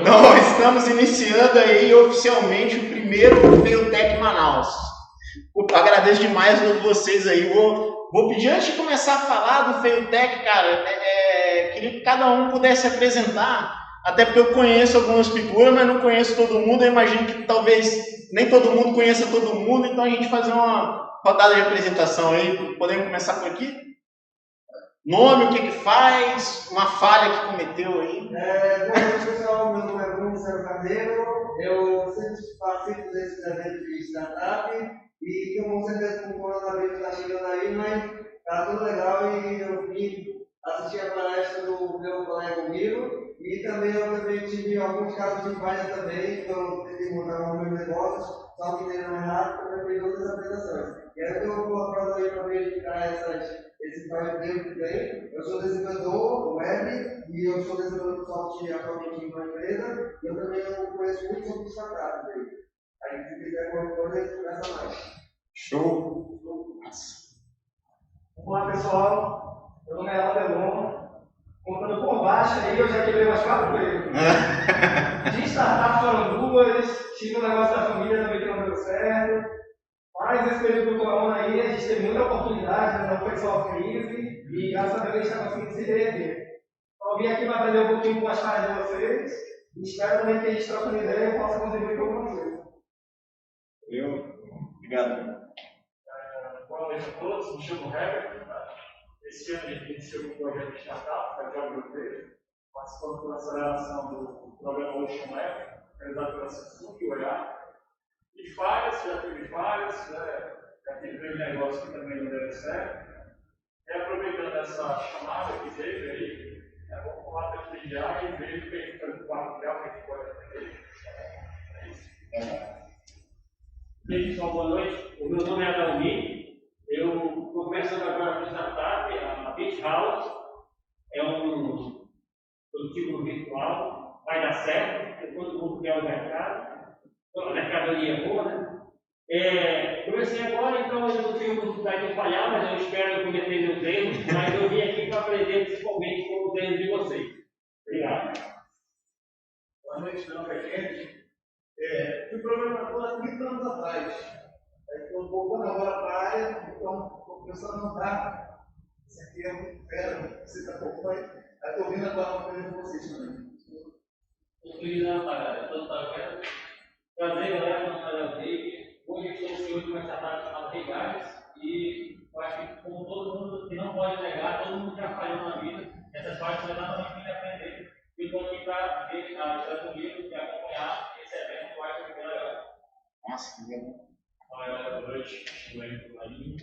Nós estamos iniciando aí oficialmente o primeiro FeioTech Manaus. Agradeço demais a todos vocês aí. Vou pedir, antes de começar a falar do FeioTech, cara, queria que cada um pudesse apresentar, até porque eu conheço algumas figuras, mas não conheço todo mundo. Eu imagino que talvez nem todo mundo conheça todo mundo, então a gente fazer uma rodada de apresentação aí. Podemos começar por aqui? Nome, o que faz, uma falha que cometeu aí. Boa noite, pessoal. Meu nome é Bruno Cero Carneiro. Eu sempre participo desses eventos de startup e com certeza com o coronavírus está chegando aí, mas está tudo legal e eu vim assistir a palestra do meu colega Miro e também eu tive alguns casos de falha também, que eu tentei montar um meu negócio, só que deram errado porque eu fiz outras apresentações. E aí eu estou colocando aí para verificar esse file dele que tem. Eu sou desenvolvedor web e eu sou desenvolvedor de software atualmente em uma empresa e eu também conheço muito sobre startup dele. Aí se quiser qualquer coisa, a gente conversa mais. Show! Olá pessoal, meu nome é Alabelon. Contando por baixo aí, eu já quebrei umas 4 vezes. De startup foram 2, tive um negócio da família também que não deu certo. Mas esse período do corona aí, a gente teve muita oportunidade, não foi só crise, e graças a Deus a gente está conseguindo se reerguer. Então eu vim aqui para aprender um pouquinho com as caras de vocês, e espero também que a gente troque uma ideia e possa contribuir com alguma coisa. Obrigado. Boa noite a todos, me chamo Herbert. Esse ano a gente iniciou um projeto de startup, a Job Europeia, participando pela aceleração do programa Ocean Lab, realizado pela Samsung e OEA. E falhas, já tive falhas, já tive grande negócio que também não deu certo. E aproveitando essa chamada que teve aí, vamos falar para prestigiar e ver o que a gente pode compartilhar, o que a gente pode aprender. É isso. E aí, pessoal, boa noite. O meu nome é Adalmi. Eu começo agora com startup, a Beach House. É um produtivo virtual, vai dar certo, todo mundo quer o mercado. A mercadoria é boa, né? Comecei agora, então eu não tive oportunidade de falhar, mas eu espero cometer meus erros. Mas eu vim aqui para aprender principalmente com os erros de vocês. Obrigado. Boa noite, meu nome é Kennedy. Fui programador há 30 anos atrás. Estou voltando agora para a área, então estou começando a montar. Isso aqui é muito fera, você está acompanhando. Estou vindo agora uma coisa com vocês também. Prazer, galera, meu nome é David. Hoje eu sou o CEO de uma startup chamada Regares e eu acho que, como todo mundo que não pode negar, todo mundo já falhou na vida. Essas falhas são exatamente para aprender. E estou aqui para ver a história comigo e acompanhar esse evento que eu acho que é legal. Nossa, que legal. Olá, galera, boa noite. Eu sou Marinho.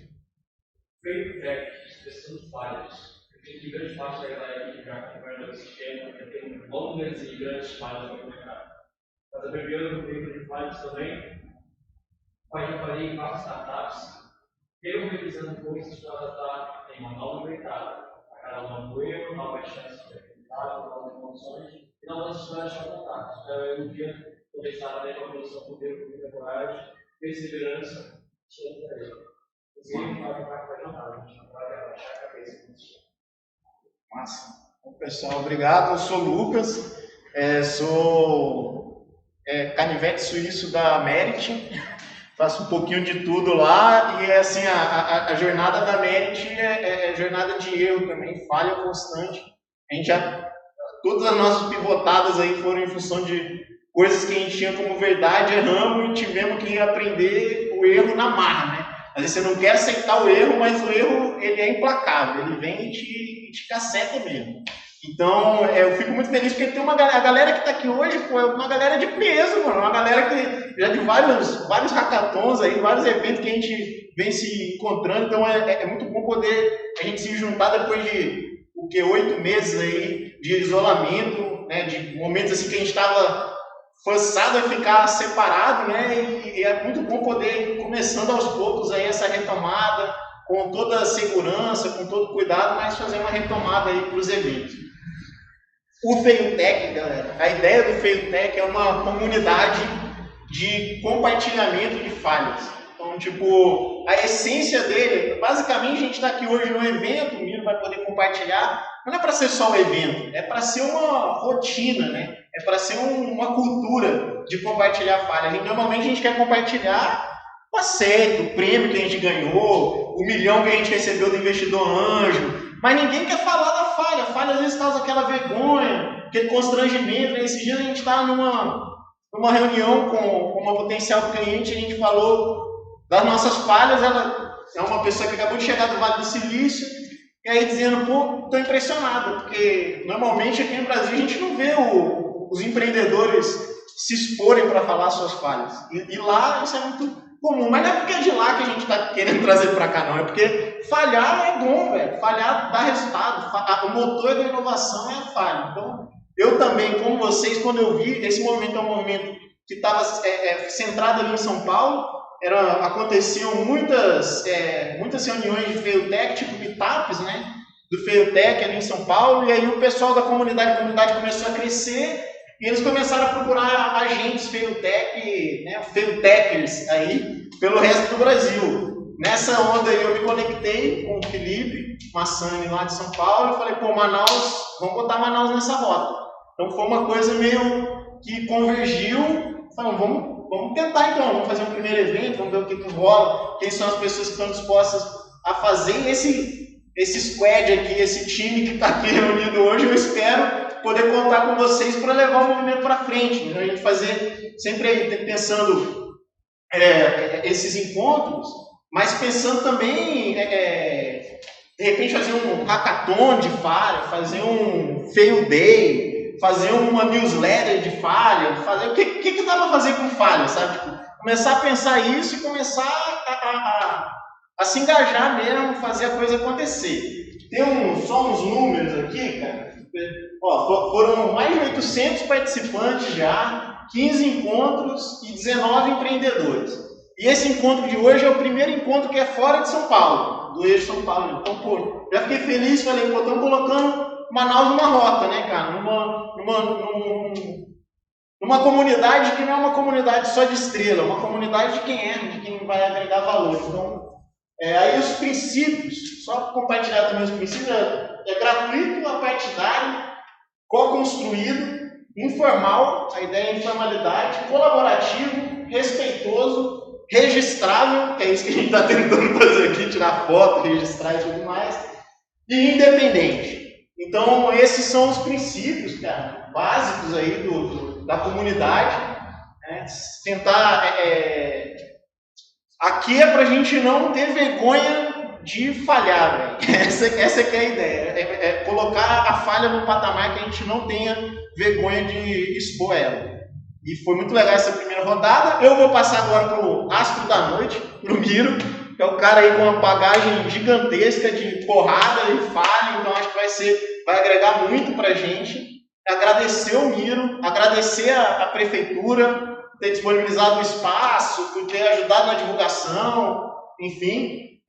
FeioTech, expressão falhas. Eu tenho que grande parte da galera aqui que já acompanha o sistema, já tem longas e grandes falhas para comentar. Mas a primeira do tempo de falhas também, mas já falei em várias startups, eu revisando coisas para ela estar em uma nova empreitada, a cada novo erro, novas chances de aprendizado, novas condições e novas histórias para contar. Espero eu um dia poder estar na mesma produção com tempo, coragem, perseverança, chegando para ele. Os erros fazem parte da jornada, a gente não pode abaixar a cabeça com isso. Massa. Bom, pessoal, obrigado. Eu sou o Lucas, sou canivete suíço da Merit, faço um pouquinho de tudo lá e assim, a jornada da Merit é jornada de erro também, falha constante. A gente todas as nossas pivotadas aí foram em função de coisas que a gente tinha como verdade, erramos e tivemos que aprender o erro na marra, né? Às vezes você não quer aceitar o erro, mas o erro ele é implacável, ele vem e te caceta mesmo. Então, eu fico muito feliz porque tem a galera que está aqui hoje, pô, é uma galera de peso, mano, uma galera que já de vários hackathons aí, vários eventos que a gente vem se encontrando, então é muito bom poder a gente se juntar depois de 8 meses aí de isolamento, né, de momentos assim que a gente estava forçado a ficar separado, né, e é muito bom poder ir começando aos poucos aí essa retomada, com toda a segurança, com todo cuidado, mas fazer uma retomada aí para os eventos. O FeioTech, galera, a ideia do FeioTech é uma comunidade de compartilhamento de falhas. Então, tipo, a essência dele, basicamente a gente está aqui hoje no evento, o Miro vai poder compartilhar, mas não é para ser só um evento, é para ser uma rotina, né? É para ser uma cultura de compartilhar falha. Normalmente a gente quer compartilhar o acerto, o prêmio que a gente ganhou, o milhão que a gente recebeu do investidor anjo, mas ninguém quer falar da falha. A falha às vezes causa aquela vergonha, aquele constrangimento. Esses dias a gente estava numa reunião com uma potencial cliente, a gente falou das nossas falhas. Ela é uma pessoa que acabou de chegar do Vale do Silício, e aí dizendo, pô, estou impressionado, porque normalmente aqui no Brasil a gente não vê os empreendedores se exporem para falar suas falhas. E lá isso é muito comum, mas não é porque é de lá que a gente está querendo trazer para cá, não. É porque falhar é bom, velho. Falhar dá resultado. O motor da inovação é a falha. Então, eu também, como vocês, quando eu vi, esse movimento é um movimento que estava centrado ali em São Paulo. Aconteciam muitas reuniões de Feiltech, tipo meetups, né? Do Feiltech ali em São Paulo. E aí o pessoal da comunidade começou a crescer. E eles começaram a procurar agentes Feiltech, né, Feiltechers aí, pelo resto do Brasil. Nessa onda aí eu me conectei com o Felipe Massani lá de São Paulo e falei, pô, Manaus, vamos botar Manaus nessa rota. Então foi uma coisa meio que convergiu, falamos, vamos tentar então, vamos fazer um primeiro evento, vamos ver o que rola, quem são as pessoas que estão dispostas a fazer. Esse squad aqui, esse time que está aqui reunido hoje, eu espero poder contar com vocês para levar o movimento para frente. Né? A gente fazer sempre aí, pensando esses encontros, mas pensando também, de repente, fazer um hackathon de falha, fazer um fail day, fazer uma newsletter de falha, fazer o que dá para fazer com falha, sabe? Tipo, começar a pensar isso e começar a se engajar mesmo, fazer a coisa acontecer. Tem só uns números aqui, cara. Ó, foram mais de 800 participantes já, 15 encontros e 19 empreendedores. E esse encontro de hoje é o primeiro encontro que é fora de São Paulo, do eixo São Paulo. Então, pô, já fiquei feliz, falei, pô, estamos colocando Manaus numa rota, né, cara? Numa comunidade que não é uma comunidade só de estrela, é uma comunidade de quem vai agregar valor. Então, aí os princípios, só para compartilhar também os princípios, é gratuito, apartidário, co-construído, informal, a ideia é informalidade, colaborativo, respeitoso, registrável, que é isso que a gente está tentando fazer aqui, tirar foto, registrar e tudo mais, e independente. Então, esses são os princípios, cara, básicos aí da comunidade. Né? Tentar... Aqui é para a gente não ter vergonha de falhar, velho. Essa que é a ideia. É colocar a falha no patamar que a gente não tenha vergonha de expor ela. E foi muito legal essa primeira rodada. Eu vou passar agora para o astro da noite, para o Miro, que é o cara aí com uma bagagem gigantesca de porrada e falha. Então acho que vai agregar muito para a gente. Agradecer o Miro, agradecer a prefeitura, ter disponibilizado o espaço, por ter ajudado na divulgação, enfim,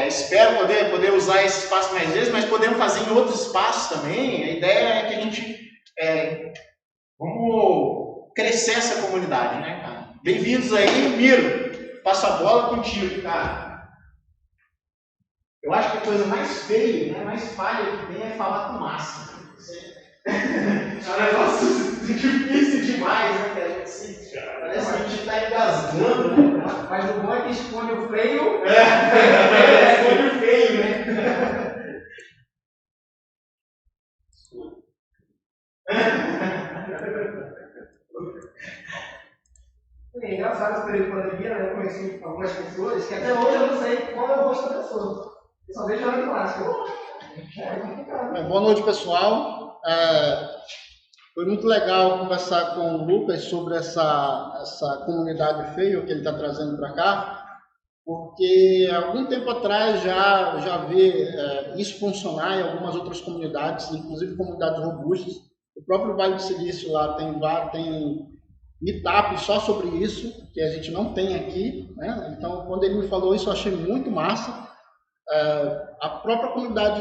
espero poder usar esse espaço mais vezes, mas podemos fazer em outros espaços também. A ideia é que a gente vamos crescer essa comunidade, né, cara? Bem-vindos aí, Miro, passo a bola contigo, cara. Eu acho que a coisa mais feia, né, mais falha que tem é falar com massa. É um negócio difícil demais, né, cara? Parece que a gente está engasgando, né? Mas o bom é que esconde o feio. Esconde o feio, né? É engraçado esse período de pandemia, né? Eu conheci algumas pessoas que até hoje eu não sei qual é o rosto da pessoa. Eu só vejo ela de máscara. Boa noite, pessoal. Foi muito legal conversar com o Lucas sobre essa comunidade feio que ele está trazendo para cá, porque há algum tempo atrás já vi isso funcionar em algumas outras comunidades, inclusive comunidades robustas. O próprio Vale do Silício lá tem meetup só sobre isso, que a gente não tem aqui, né? Então, quando ele me falou isso, eu achei muito massa. A própria comunidade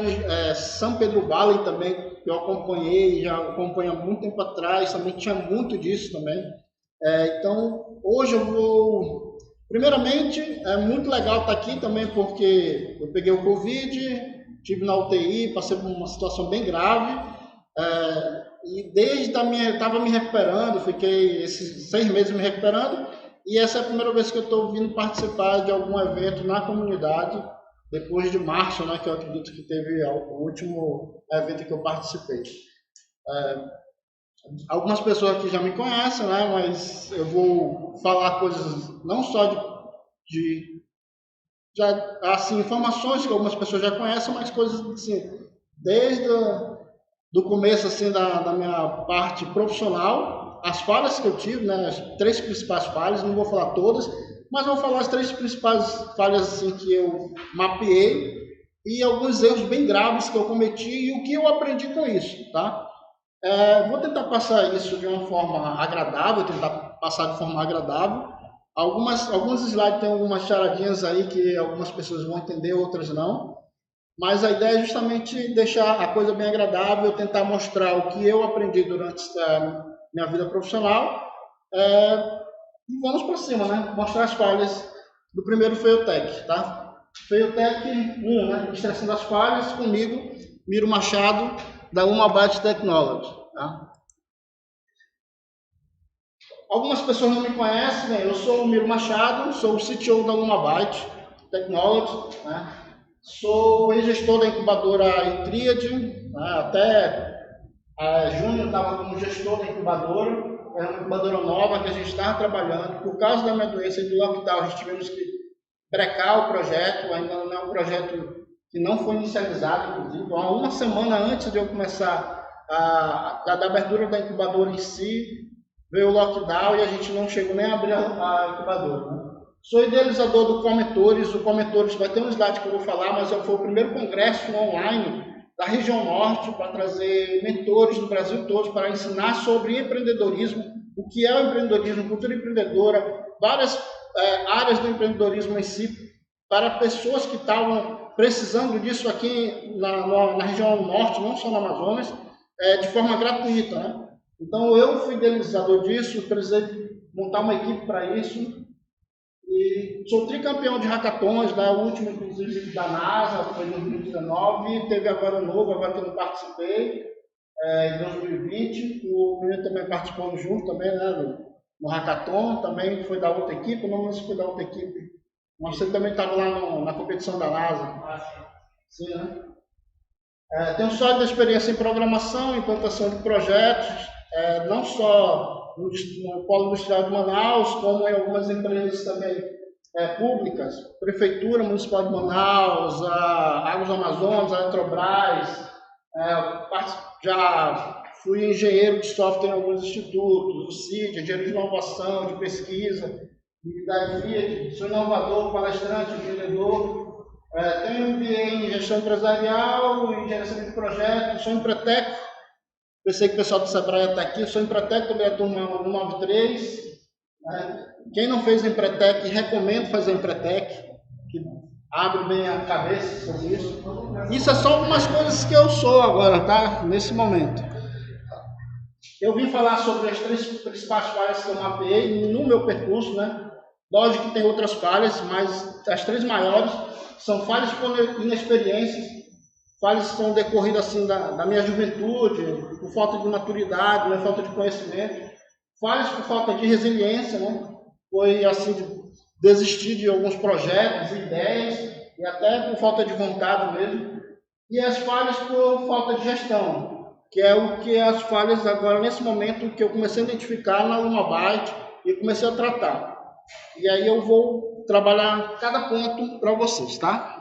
São Pedro Valley também, que eu acompanhei, já acompanhei há muito tempo atrás, também tinha muito disso também. Então, hoje eu vou... Primeiramente, é muito legal estar aqui também, porque eu peguei o Covid, estive na UTI, passei por uma situação bem grave. e estava me recuperando, fiquei esses 6 meses me recuperando, e essa é a primeira vez que eu estou vindo participar de algum evento na comunidade, depois de março, né, que eu acredito que teve o último evento que eu participei. Algumas pessoas aqui já me conhecem, né, mas eu vou falar coisas não só assim, informações que algumas pessoas já conhecem, mas coisas assim, desde do começo assim, da minha parte profissional, as falhas que eu tive, né, as 3 principais falhas, não vou falar todas, mas vou falar as 3 principais falhas assim, que eu mapeei e alguns erros bem graves que eu cometi e o que eu aprendi com isso, tá? Vou tentar passar isso de uma forma agradável, Alguns slides tem algumas charadinhas aí que algumas pessoas vão entender, outras não. Mas a ideia é justamente deixar a coisa bem agradável, tentar mostrar o que eu aprendi durante a minha vida profissional. E vamos para cima, né? Mostrar as falhas do primeiro Failtech, tá? Failtech 1, né? Estressando as falhas, comigo, Miro Machado, da 1MB Technology, tá? Algumas pessoas não me conhecem, né? Eu sou o Miro Machado, sou o CTO da 1MB Technology, né? Sou ex-gestor da incubadora Intriad, né? Até junho estava como gestor da incubadora, é uma incubadora nova que a gente estava trabalhando. Por causa da minha doença e do lockdown, a gente tivemos que brecar o projeto, ainda não é um projeto que não foi inicializado, inclusive. Há uma semana antes de eu começar da abertura da incubadora em si, veio o lockdown e a gente não chegou nem a abrir a incubadora, né? Sou idealizador do Comentores. O Comentores vai ter um slide que eu vou falar, mas foi o primeiro congresso online da região norte para trazer mentores do Brasil todo para ensinar sobre empreendedorismo, o que é o empreendedorismo, cultura empreendedora, várias áreas do empreendedorismo em si, para pessoas que estavam precisando disso aqui na região norte, não só no Amazonas, de forma gratuita, né? Então eu fui idealizador disso, precisei montar uma equipe para isso. E sou tricampeão de hackathons, né? O último, inclusive, da NASA, foi em 2019, teve agora um novo, agora que eu não participei, em 2020. O menino também participou junto, também, né? No hackathon, também foi da outra equipe, não sei se foi da outra equipe, mas você também estava lá na competição da NASA. Sim, né? Tenho sólida experiência em programação, implantação de projetos, não só no Polo Industrial de Manaus, como em algumas empresas também públicas, Prefeitura Municipal de Manaus, a Águas do Amazonas, a Eletrobras, já fui engenheiro de software em alguns institutos, o CID, engenheiro de inovação, de pesquisa, da FIAT, sou inovador, palestrante, empreendedor, tenho MBA em gestão empresarial, em gerenciamento de projetos, sou empreteco. Pensei que o pessoal do Sebrae está aqui, eu sou Empretec, também da turma 193. Quem não fez Empretec, recomendo fazer Empretec, que abre bem a cabeça sobre isso. Isso é só algumas coisas que eu sou agora, tá? Nesse momento. Eu vim falar sobre as 3 principais falhas que eu mapeei no meu percurso, né? Lógico que tem outras falhas, mas as 3 maiores são falhas por inexperiências, falhas que são decorridas assim da minha juventude, por falta de maturidade, né, falta de conhecimento, falhas por falta de resiliência, né, foi assim de desistir de alguns projetos, ideias, e até por falta de vontade mesmo, e as falhas por falta de gestão, que é o que as falhas agora nesse momento que eu comecei a identificar na 1MB e comecei a tratar. E aí eu vou trabalhar cada ponto para vocês, tá?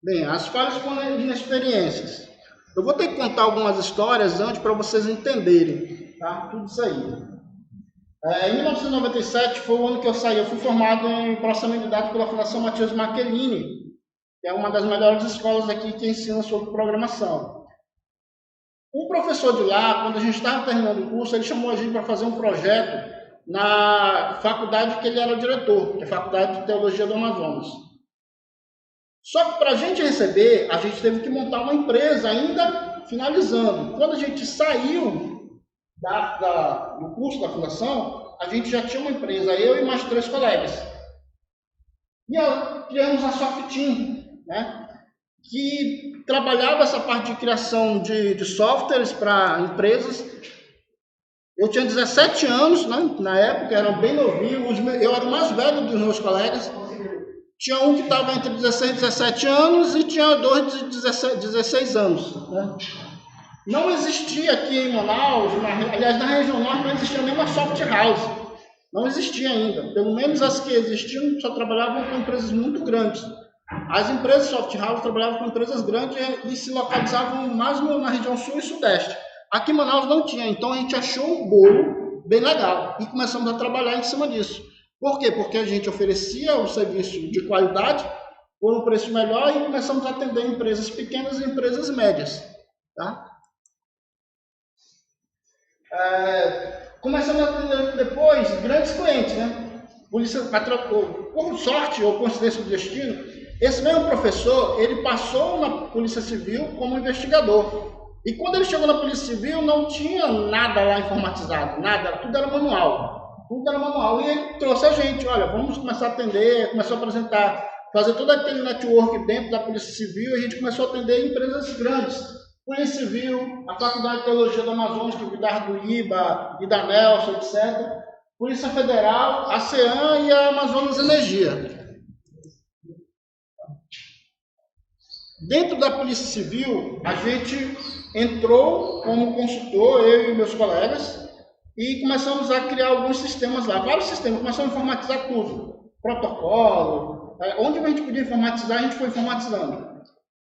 Bem, as falhas por inexperiências. Eu vou ter que contar algumas histórias antes para vocês entenderem, tá? Tudo isso aí. Em 1997 foi o ano que eu saí. Eu fui formado em processamento de dados pela Fundação Matias Machelini, que é uma das melhores escolas aqui que ensina sobre programação. Um professor de lá, quando a gente estava terminando o curso, ele chamou a gente para fazer um projeto na faculdade que ele era diretor, que é a Faculdade de Teologia do Amazonas. Só que para a gente receber, a gente teve que montar uma empresa ainda finalizando. Quando a gente saiu do curso da fundação, a gente já tinha uma empresa, eu e mais 3 colegas. E criamos a Softeam, né? que trabalhava essa parte de criação de softwares para empresas. Eu tinha 17 anos, né? Na época, era bem novinho, eu era o mais velho dos meus colegas. Tinha um que estava entre 16 e 17 anos e tinha dois de 16 anos. Né? Não existia aqui em Manaus, aliás, na região norte não existia nenhuma soft house. Não existia ainda. Pelo menos as que existiam só trabalhavam com empresas muito grandes. As empresas soft house trabalhavam com empresas grandes e se localizavam mais na região sul e sudeste. Aqui em Manaus não tinha, então a gente achou um bolo bem legal e começamos a trabalhar em cima disso. Por quê? Porque a gente oferecia um serviço de qualidade por um preço melhor e começamos a atender empresas pequenas e empresas médias. Tá? Começamos a atender depois grandes clientes, né? Por sorte ou coincidência do destino, esse mesmo professor, ele passou na Polícia Civil como investigador. E quando ele chegou na Polícia Civil, não tinha nada lá informatizado, nada, tudo era manual. Tudo era manual. E ele trouxe a gente, olha, vamos começar a atender, começou a apresentar, fazer todo aquele network dentro da Polícia Civil, e a gente começou a atender empresas grandes. Polícia Civil, a Faculdade de Teologia do Amazonas, que cuidava do IBA e da Nelson, etc. Polícia Federal, a CEAM e a Amazonas Energia. Dentro da Polícia Civil, a gente entrou como consultor, eu e meus colegas, e começamos a criar alguns sistemas lá, vários sistemas, começamos a informatizar tudo, protocolo, onde a gente podia informatizar, a gente foi informatizando.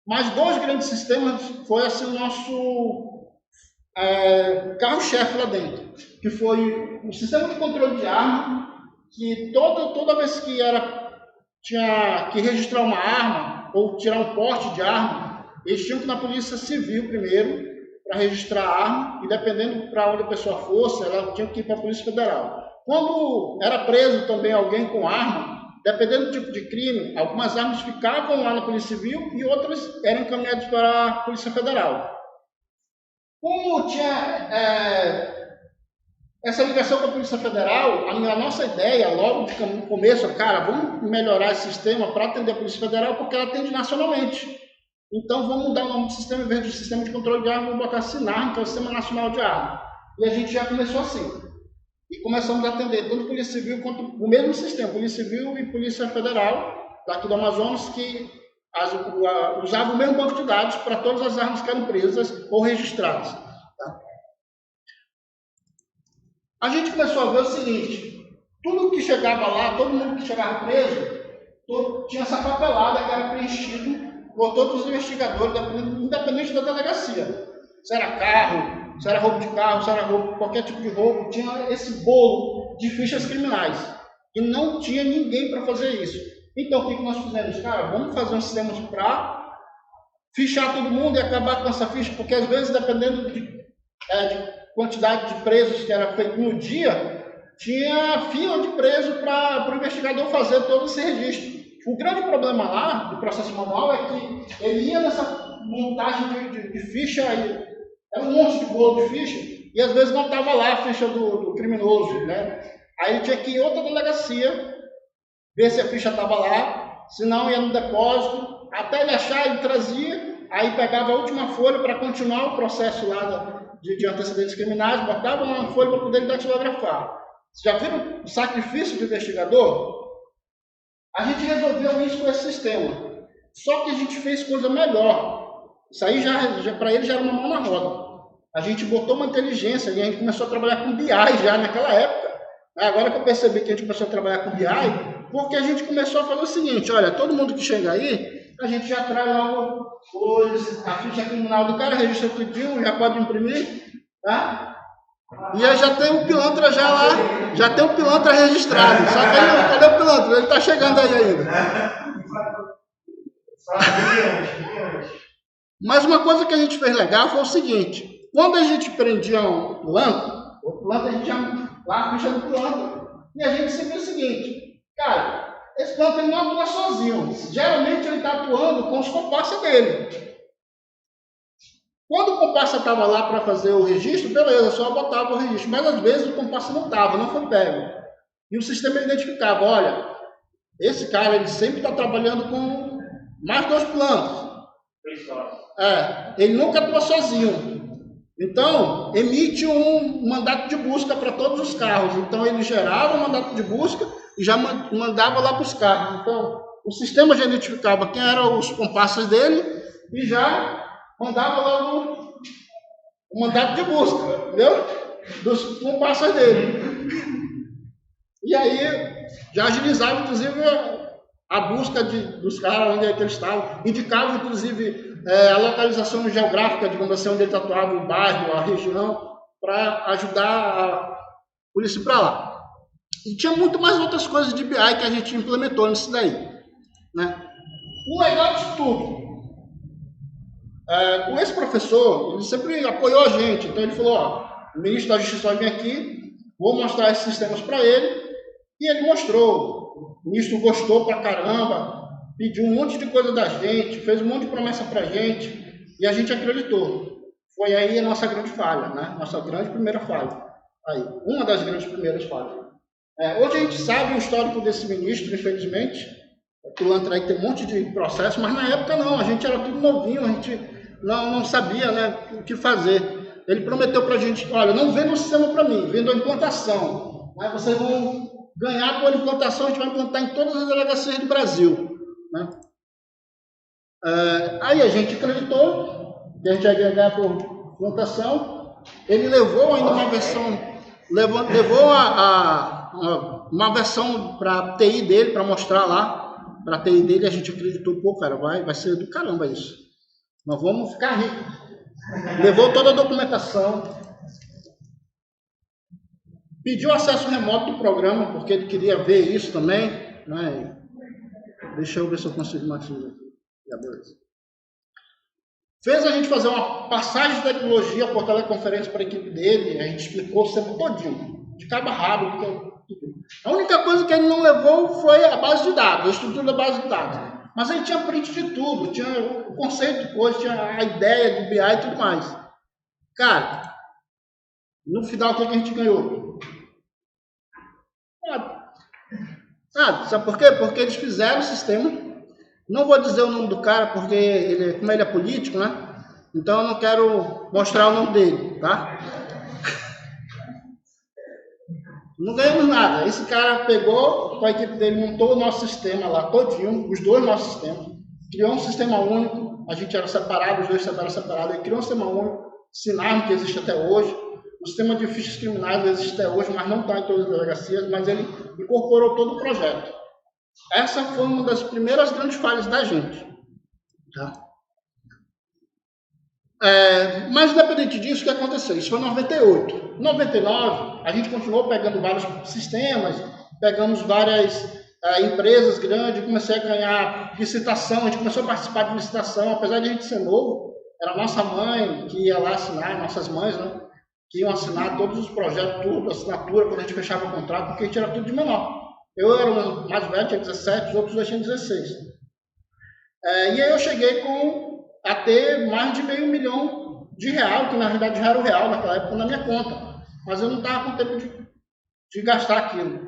Mas dois grandes sistemas foi assim o nosso carro-chefe lá dentro, que foi o sistema de controle de arma, que toda vez que tinha que registrar uma arma, ou tirar um porte de arma, eles tinham que ir na Polícia Civil primeiro, para registrar a arma, e dependendo para onde a pessoa fosse, ela tinha que ir para a Polícia Federal. Quando era preso também alguém com arma, dependendo do tipo de crime, algumas armas ficavam lá na Polícia Civil e outras eram encaminhadas para a Polícia Federal. Como tinha essa ligação com a Polícia Federal, a nossa ideia, logo de começo, cara, vamos melhorar esse sistema para atender a Polícia Federal, porque ela atende nacionalmente. Então, vamos mudar o nome do sistema, em vez de sistema de controle de arma, vamos botar SINAR, que é o Sistema Nacional de Arma. E a gente já começou assim. E começamos a atender tanto Polícia Civil quanto o mesmo sistema, Polícia Civil e Polícia Federal, daqui do Amazonas, que usavam o mesmo banco de dados para todas as armas que eram presas ou registradas. Tá? A gente começou a ver o seguinte, tudo que chegava lá, todo mundo que chegava preso, tinha essa papelada que era preenchido por todos os investigadores, independente da delegacia. Se era carro, se era roubo de carro, se era roubo, qualquer tipo de roubo, tinha esse bolo de fichas criminais. E não tinha ninguém para fazer isso. Então, o que nós fizemos? Cara, vamos fazer um sistema para fichar todo mundo e acabar com essa ficha, porque às vezes, dependendo de quantidade de presos que era feito no dia, tinha fila de preso para o investigador fazer todo esse registro. O grande problema lá, do processo manual, é que ele ia nessa montagem de ficha, era um monte de bolo de ficha, e às vezes não estava lá a ficha do criminoso, né? Aí ele tinha que ir em outra delegacia, ver se a ficha estava lá, se não ia no depósito, até ele achar, ele trazia, aí pegava a última folha para continuar o processo lá de antecedentes criminais, botava uma folha para poder datilografar. Vocês já viram o sacrifício do investigador? A gente resolveu isso com esse sistema. Só que a gente fez coisa melhor. Isso aí já para ele já era uma mão na roda. A gente botou uma inteligência e a gente começou a trabalhar com BI já naquela época. Agora que eu percebi que a gente começou a trabalhar com BI, porque a gente começou a fazer o seguinte, olha, todo mundo que chega aí, a gente já traz logo a ficha criminal do cara, registra tudinho, já pode imprimir, tá? E aí já tem um pilantra já lá, já tem um pilantra registrado. Só que aí, cadê o pilantra? Ele está chegando aí ainda. Mas uma coisa que a gente fez legal foi o seguinte, quando a gente prendia um pilantra, o pilantra a gente ia lá a ficha do pilantra, e a gente se viu o seguinte, cara, esse pilantra ele não atua sozinho, geralmente ele está atuando com os comparsas dele. Quando o comparsa estava lá para fazer o registro, beleza, só botava o registro, mas às vezes o comparsa não estava, não foi pego. E o sistema identificava, olha, esse cara ele sempre está trabalhando com mais 2 plantas. Ele nunca atua sozinho. Então, emite um mandato de busca para todos os carros. Então, ele gerava o mandato de busca e já mandava lá para os carros. Então, o sistema já identificava quem eram os comparsas dele e já mandava logo o mandato de busca, entendeu? Dos comparsas dele. E aí, já agilizava, inclusive, a busca dos caras, onde é que eles estavam. Indicava, inclusive, a localização geográfica, digamos assim, onde ele está atuado, o bairro, a região, para ajudar a polícia para lá. E tinha muito mais outras coisas de BI que a gente implementou nisso daí, né? O legal disso tudo, com esse professor, ele sempre apoiou a gente. Então ele falou, o ministro da Justiça vai vir aqui, vou mostrar esses sistemas para ele, e ele mostrou. O ministro gostou pra caramba, pediu um monte de coisa da gente, fez um monte de promessa pra gente, e a gente acreditou. Foi aí a nossa grande falha, né? Nossa grande primeira falha. Aí, uma das grandes primeiras falhas. Hoje a gente sabe o histórico desse ministro, infelizmente. O pilantra aí tem um monte de processo, mas na época não, a gente era tudo novinho, a gente não sabia, né, o que fazer. Ele prometeu pra gente, olha, não venda o sistema para mim, venda a implantação. Aí vocês vão ganhar por implantação, a gente vai implantar em todas as delegacias do Brasil, né? Aí a gente acreditou que a gente ia ganhar por implantação. Ele levou ainda uma versão, levou uma versão para a TI dele, para mostrar lá, para a TI dele. A gente acreditou, pô, cara, vai ser do caramba isso. Nós vamos ficar ricos. Levou toda a documentação. Pediu acesso remoto do programa, porque ele queria ver isso também, né? Deixa eu ver se eu consigo maximizar aqui. Fez a gente fazer uma passagem de tecnologia por teleconferência para a equipe dele, a gente explicou o sistema todinho, de cabo a rabo. A única coisa que ele não levou foi a base de dados, a estrutura da base de dados. Mas ele tinha print de tudo, tinha o conceito de coisa, tinha a ideia de BI e tudo mais. Cara, no final o que a gente ganhou? Sabe por quê? Porque eles fizeram o sistema. Não vou dizer o nome do cara, porque como ele é político, né? Então eu não quero mostrar o nome dele, tá? Não ganhamos nada. Esse cara pegou, com a equipe dele, montou o nosso sistema lá todinho, os dois nossos sistemas, criou um sistema único. A gente era separado, os dois eram separados. Ele criou um sistema único, Sinarm, que existe até hoje. O sistema de fichas criminais existe até hoje, mas não está em todas as delegacias, mas ele incorporou todo o projeto. Essa foi uma das primeiras grandes falhas da gente. Tá? Mas, independente disso, o que aconteceu? Isso foi em 98. Em 99, a gente continuou pegando vários sistemas, pegamos várias empresas grandes, comecei a ganhar licitação, a gente começou a participar de licitação, apesar de a gente ser novo, era a nossa mãe que ia lá assinar, nossas mães, né? Que iam assinar todos os projetos, tudo, assinatura, quando a gente fechava o contrato, porque a gente era tudo de menor. Eu era o mais velho, tinha 17, os outros dois tinham 16. E aí eu cheguei a ter mais de R$500 mil, que na realidade já era o real naquela época na minha conta. Mas eu não estava com tempo de gastar aquilo.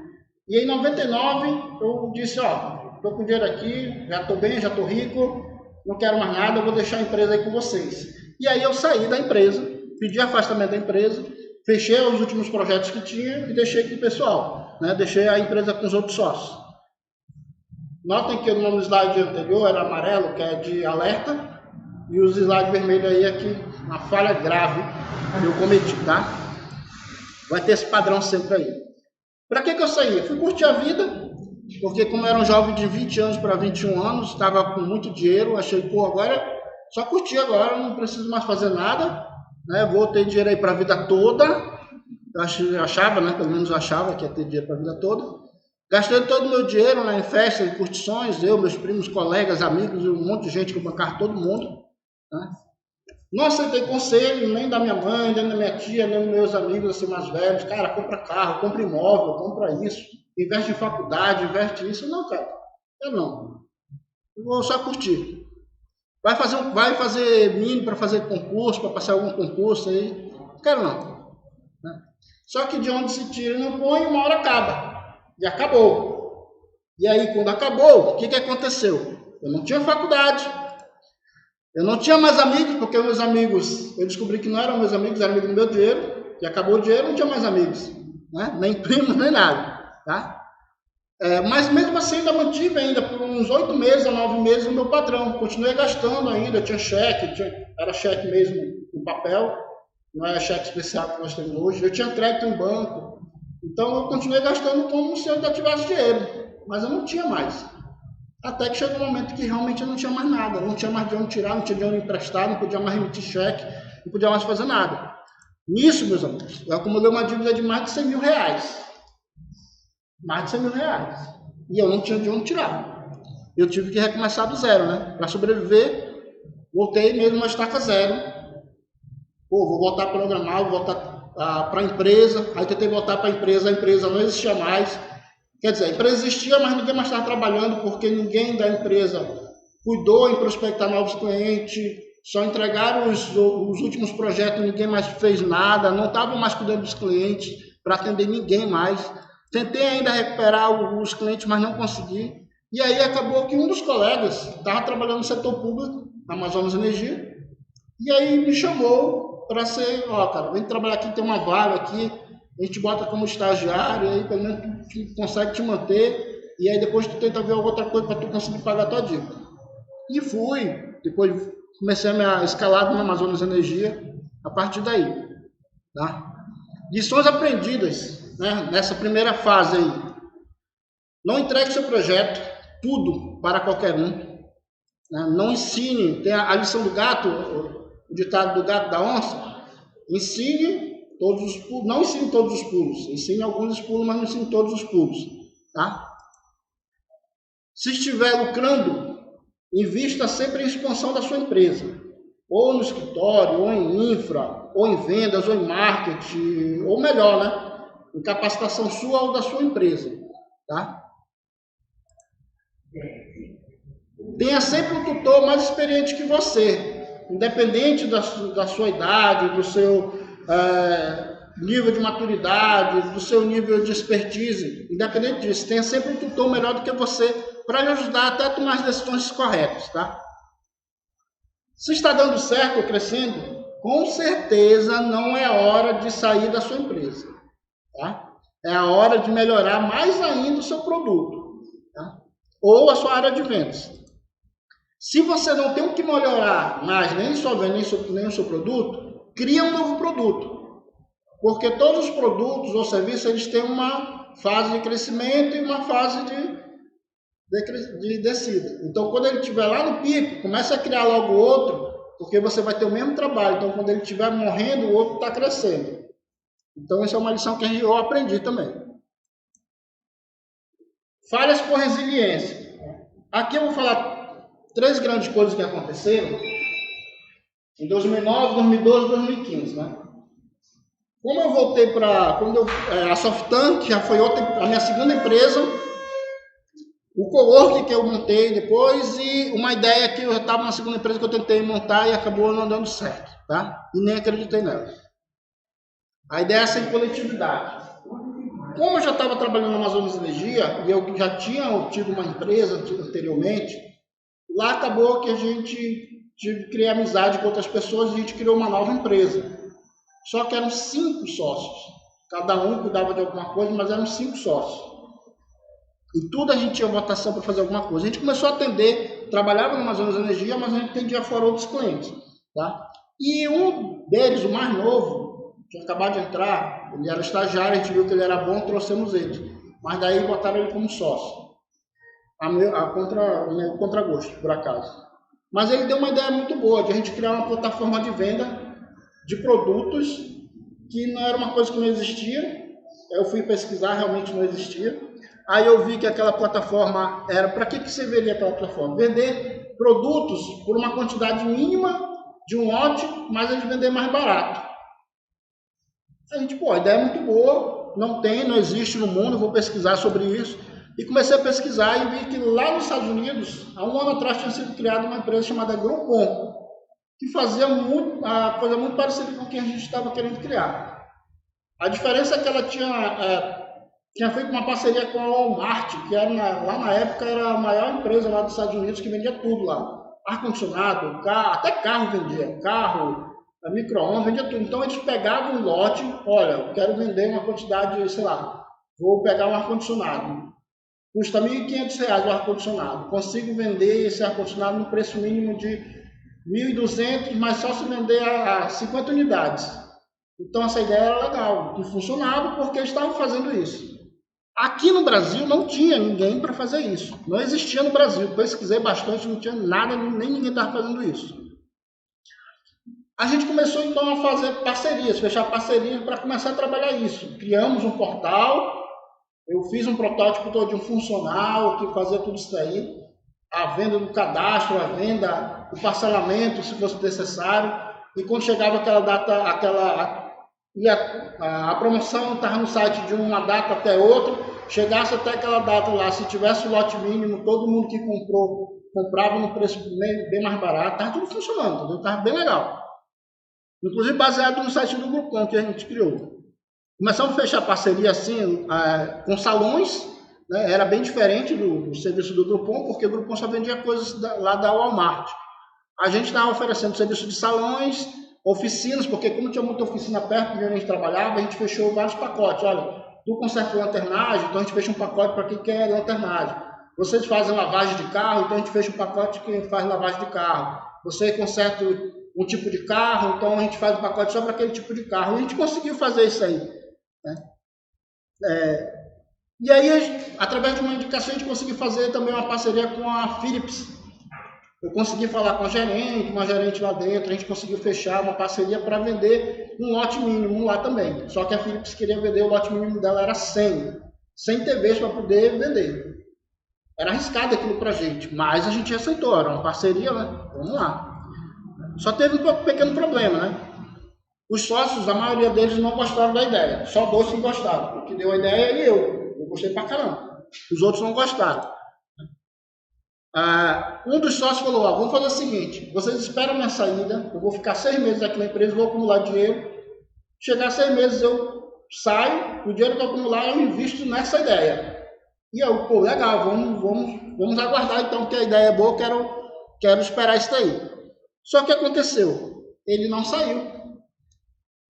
E aí, em 99, eu disse, estou com dinheiro aqui, já estou bem, já estou rico, não quero mais nada, eu vou deixar a empresa aí com vocês. E aí eu saí da empresa, pedi afastamento da empresa, fechei os últimos projetos que tinha e deixei com o pessoal, né? Deixei a empresa com os outros sócios. Notem que o nome do slide anterior era amarelo, que é de alerta, e o slide vermelho aí é aqui, uma falha grave que eu cometi, tá? Vai ter esse padrão sempre aí. Para que eu saí? Eu fui curtir a vida, porque como eu era um jovem de 20 anos para 21 anos, estava com muito dinheiro, achei, agora, só curtir agora, não preciso mais fazer nada, né? Vou ter dinheiro aí para a vida toda. Eu achava, né? Pelo menos eu achava que ia ter dinheiro para a vida toda. Gastei todo o meu dinheiro, né, em festas, em curtições, eu, meus primos, colegas, amigos, um monte de gente que eu bancava todo mundo, né? Não aceitei conselho nem da minha mãe, nem da minha tia, nem dos meus amigos assim, mais velhos. Cara, compra carro, compra imóvel, compra isso, investe em faculdade, investe nisso. Não, cara, eu não. Eu vou só curtir. Vai fazer mínimo para fazer concurso, para passar algum concurso aí. Quero não. Né? Só que de onde se tira e não põe, uma hora acaba. E acabou. E aí, quando acabou, o que aconteceu? Eu não tinha faculdade. Eu não tinha mais amigos, porque meus amigos, eu descobri que não eram meus amigos, eram amigos do meu dinheiro, e acabou o dinheiro, não tinha mais amigos, né? Nem primos, nem nada, tá? Mas mesmo assim ainda mantive ainda por uns 8 meses a 9 meses o meu padrão, continuei gastando ainda, tinha cheque, era cheque mesmo em papel, não é cheque especial que nós temos hoje, eu tinha crédito em banco, então eu continuei gastando como se eu ainda tivesse dinheiro, mas eu não tinha mais. Até que chegou um momento que realmente eu não tinha mais nada, não tinha mais de onde tirar, não tinha de onde emprestar, não podia mais remitir cheque, não podia mais fazer nada. Nisso, meus amigos, eu acumulei uma dívida de mais de 100 mil reais. Mais de 100 mil reais. E eu não tinha de onde tirar. Eu tive que recomeçar do zero, né? Para sobreviver, voltei mesmo a estaca zero. Pô, vou voltar a programar, vou voltar para a empresa. Aí tentei voltar para a empresa não existia mais. Quer dizer, a empresa existia, mas ninguém mais estava trabalhando porque ninguém da empresa cuidou em prospectar novos clientes, só entregaram os últimos projetos, ninguém mais fez nada, não estavam mais cuidando dos clientes para atender ninguém mais. Tentei ainda recuperar os clientes, mas não consegui. E aí acabou que um dos colegas estava trabalhando no setor público, na Amazonas Energia, e aí me chamou para ser, cara, vem trabalhar aqui, tem uma vaga aqui, a gente bota como estagiário, aí pelo menos tu consegue te manter, e aí depois tu tenta ver outra coisa para tu conseguir pagar a tua dívida. E fui, depois comecei a minha escalada na Amazonas Energia, a partir daí. Tá? Lições aprendidas, né, nessa primeira fase aí. Não entregue seu projeto, tudo, para qualquer um. Né? Não ensine, tem a lição do gato, o ditado do gato da onça, ensine todos os pulos, não ensine todos os pulos, ensine alguns pulos, mas não ensine todos os pulos, tá? Se estiver lucrando, invista sempre em expansão da sua empresa, ou no escritório, ou em infra, ou em vendas, ou em marketing, ou melhor, né? Em capacitação sua ou da sua empresa, tá? Tenha sempre um tutor mais experiente que você, independente da sua idade, do seu nível de maturidade, do seu nível de expertise, independente disso, tenha sempre um tutor melhor do que você para lhe ajudar até a tomar as decisões corretas, tá? Se está dando certo ou crescendo, com certeza não é hora de sair da sua empresa, tá? É a hora de melhorar mais ainda o seu produto, tá? Ou a sua área de vendas. Se você não tem o que melhorar mais, nem sua venda, nem o seu produto, cria um novo produto. Porque todos os produtos ou serviços, eles têm uma fase de crescimento e uma fase de descida. Então, quando ele estiver lá no pico, comece a criar logo outro, porque você vai ter o mesmo trabalho. Então, quando ele estiver morrendo, o outro está crescendo. Então, essa é uma lição que eu aprendi também. Falhas por resiliência. Aqui eu vou falar 3 grandes coisas que aconteceram em 2009, 2012 e 2015, né? Como eu voltei a Softan, que já foi a minha segunda empresa, o coworking que eu montei depois e uma ideia que eu já estava na segunda empresa que eu tentei montar e acabou não dando certo, tá? E nem acreditei nela. A ideia é ser coletividade. Como eu já estava trabalhando na Amazonas Energia e eu já tinha tido uma empresa anteriormente, lá acabou que a gente criou amizade com outras pessoas e a gente criou uma nova empresa. Só que eram 5 sócios. Cada um cuidava de alguma coisa, mas eram 5 sócios. E tudo a gente tinha votação para fazer alguma coisa. A gente começou a atender, trabalhava na Amazonas Energia, mas a gente atendia fora outros clientes. Tá? E um deles, o mais novo, tinha acabado de entrar, ele era estagiário, a gente viu que ele era bom, trouxemos ele. Mas daí botaram ele como sócio. Contra gosto, por acaso. Mas ele deu uma ideia muito boa de a gente criar uma plataforma de venda de produtos que não era uma coisa que não existia. Eu fui pesquisar, realmente não existia. Aí eu vi que aquela plataforma era... Para que serviria aquela plataforma? Vender produtos por uma quantidade mínima de um lote, mas a gente vender mais barato. A gente, a ideia é muito boa, não existe no mundo, vou pesquisar sobre isso. E comecei a pesquisar e vi que lá nos Estados Unidos, há um ano atrás tinha sido criada uma empresa chamada Groupon, que fazia uma coisa muito parecida com o que a gente estava querendo criar. A diferença é que ela tinha feito uma parceria com a Walmart, que era lá na época era a maior empresa lá dos Estados Unidos que vendia tudo lá. ar-condicionado, até carro vendia, carro, micro-ondas, vendia tudo. Então eles pegavam um lote, olha, eu quero vender uma quantidade, sei lá, vou pegar um ar-condicionado, custa R$ 1.500 o ar-condicionado, consigo vender esse ar-condicionado no preço mínimo de 1.200, mas só se vender a 50 unidades. Então essa ideia era legal, e funcionava porque eles estavam fazendo isso. Aqui no Brasil não tinha ninguém para fazer isso. Não existia no Brasil. Pesquisei bastante, não tinha nada, nem ninguém estava fazendo isso. A gente começou então a fazer parcerias, fechar parcerias para começar a trabalhar isso. Criamos um portal, eu fiz um protótipo todo de um funcional que fazia tudo isso aí. A venda do cadastro, a venda, o parcelamento, se fosse necessário. E quando chegava aquela data, a promoção estava no site de uma data até outra, chegasse até aquela data lá, se tivesse o lote mínimo, todo mundo que comprava no preço bem mais barato, estava tudo funcionando, estava bem legal. Inclusive baseado no site do Groupon que a gente criou. Começamos a fechar parceria assim com salões, né? Era bem diferente do serviço do Groupon, porque o Groupon só vendia coisas lá da Walmart. A gente estava oferecendo serviço de salões, oficinas, porque como tinha muita oficina perto de onde a gente trabalhava, a gente fechou vários pacotes. Olha, tu conserta lanternagem, então a gente fecha um pacote para quem quer lanternagem. Vocês fazem lavagem de carro, então a gente fecha um pacote que faz lavagem de carro. Você conserta um tipo de carro, então a gente faz um pacote só para aquele tipo de carro. E a gente conseguiu fazer isso aí, né? E aí, através de uma indicação, a gente conseguiu fazer também uma parceria com a Philips. Eu consegui falar com a gerente, uma gerente lá dentro, a gente conseguiu fechar uma parceria para vender um lote mínimo lá também. Só que a Philips queria vender, o lote mínimo dela era 100 TVs para poder vender. Era arriscado aquilo para a gente, mas a gente aceitou, era uma parceria, né? Vamos lá. Só teve um pequeno problema, né? Os sócios, a maioria deles não gostaram da ideia, só 2 que gostaram. O que deu a ideia é eu gostei pra caramba. Os outros não gostaram. Um dos sócios falou, vamos fazer o seguinte, vocês esperam minha saída, eu vou ficar 6 meses aqui na empresa, vou acumular dinheiro, chegar 6 meses eu saio, o dinheiro que eu acumular eu invisto nessa ideia. E eu, pô, legal, vamos aguardar então, que a ideia é boa, quero esperar isso daí. Só que aconteceu, ele não saiu.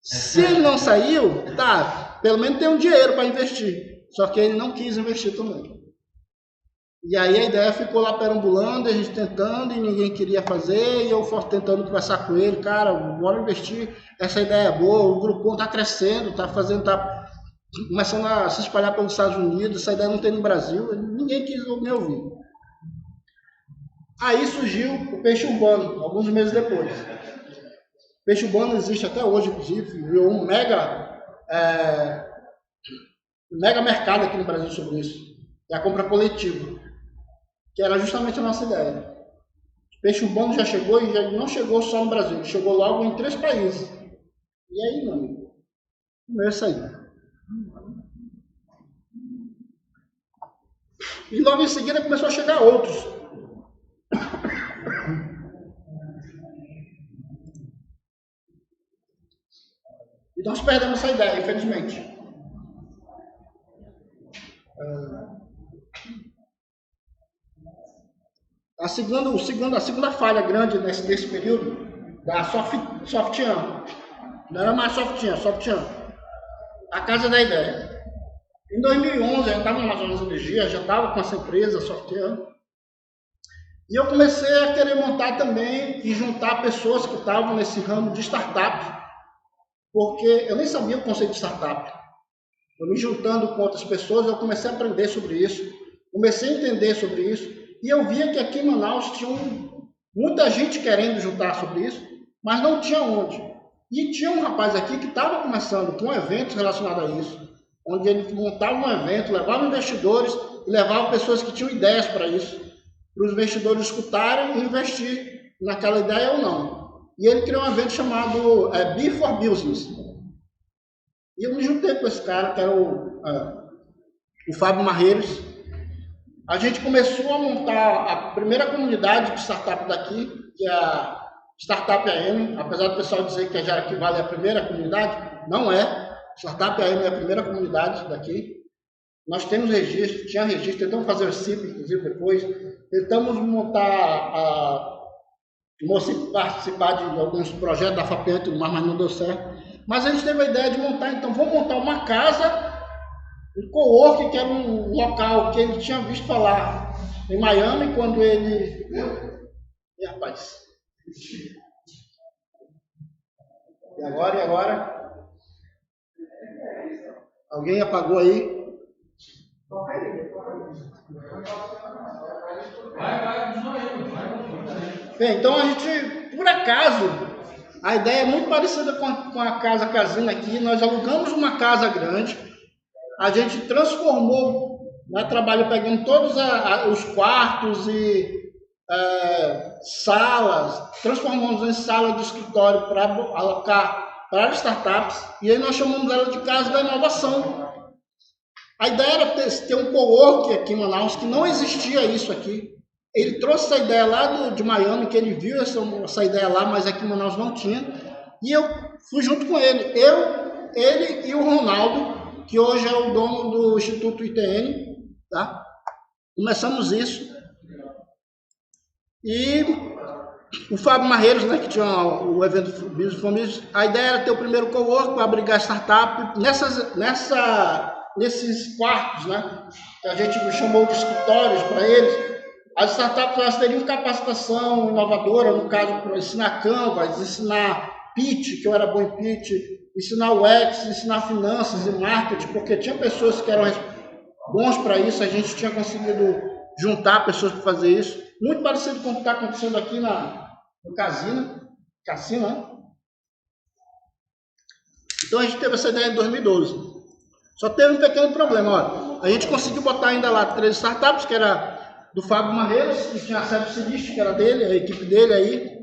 Se ele não saiu, tá, pelo menos tem um dinheiro para investir, só que ele não quis investir também. E aí a ideia ficou lá perambulando, a gente tentando e ninguém queria fazer, e eu tentando conversar com ele, cara, bora investir, essa ideia é boa, o Groupon está crescendo, está começando a se espalhar pelos Estados Unidos, essa ideia não tem no Brasil, ninguém quis me ouvir. Aí surgiu o peixe urbano, alguns meses depois. O peixe urbano existe até hoje, inclusive, virou um mega mercado aqui no Brasil sobre isso, é a compra coletiva, que era justamente a nossa ideia. O peixe urbano já chegou e já não chegou só no Brasil, chegou logo em 3 países. E aí, meu amigo, começa aí. E logo em seguida começou a chegar outros. E nós perdemos essa ideia, infelizmente. A segunda falha grande nesse período da Softian, não era mais Softian, a Casa da Ideia. Em 2011, eu estava na Amazonas Energia, já estava com essa empresa, Softian, e eu comecei a querer montar também e juntar pessoas que estavam nesse ramo de startup, porque eu nem sabia o conceito de startup. Eu me juntando com outras pessoas, eu comecei a aprender sobre isso, comecei a entender sobre isso, e eu via que aqui em Manaus tinha muita gente querendo juntar sobre isso, mas não tinha onde. E tinha um rapaz aqui que estava começando com eventos relacionados a isso, onde ele montava um evento, levava investidores e levava pessoas que tinham ideias para isso, para os investidores escutarem e investir naquela ideia ou não. E ele criou um evento chamado Be for Business. E eu me juntei com esse cara, que era o Fábio Marreiros. A gente começou a montar a primeira comunidade de startup daqui, que é a Startup AM, apesar do pessoal dizer que já equivale à primeira comunidade, não é. Startup AM é a primeira comunidade daqui. Nós temos registro, tinha registro, tentamos fazer o CIP, inclusive, depois. Tentamos montar mostrei participar de alguns projetos da FAPEAN e tudo mais, mas não deu certo. Mas a gente teve a ideia de montar, então, vamos montar uma casa, um co-work, que era um local que ele tinha visto falar em Miami, quando ele... E rapaz... E agora? Alguém apagou aí? Bem, então a gente, por acaso, a ideia é muito parecida com a casa Casina aqui. Nós alugamos uma casa grande, a gente transformou, né, trabalho pegando todos os quartos e salas, transformamos em sala de escritório para alocar para startups, e aí nós chamamos ela de Casa da Inovação. A ideia era ter um co-work aqui em Manaus, que não existia isso aqui. Ele trouxe essa ideia lá de Miami, que ele viu essa ideia lá, mas aqui em Manaus não tinha, e eu fui junto com ele. Ele e o Ronaldo, que hoje é o dono do Instituto ITN, tá? Começamos isso. E o Fábio Marreiros, né, que tinha o evento Business for Business, a ideia era ter o primeiro co-work para abrigar startup nesses quartos, né, que a gente chamou de escritórios para eles. As startups elas teriam capacitação inovadora, no caso, para ensinar Canvas, ensinar pitch, que eu era bom em pitch, ensinar UX, ensinar finanças e marketing, porque tinha pessoas que eram bons para isso, a gente tinha conseguido juntar pessoas para fazer isso. Muito parecido com o que está acontecendo aqui no Cassino, né? Então a gente teve essa ideia em 2012. Só teve um pequeno problema, olha. A gente conseguiu botar ainda lá 3 startups, que era do Fábio Marreiros, que tinha a Sérgio Sinistro, que era dele, a equipe dele aí,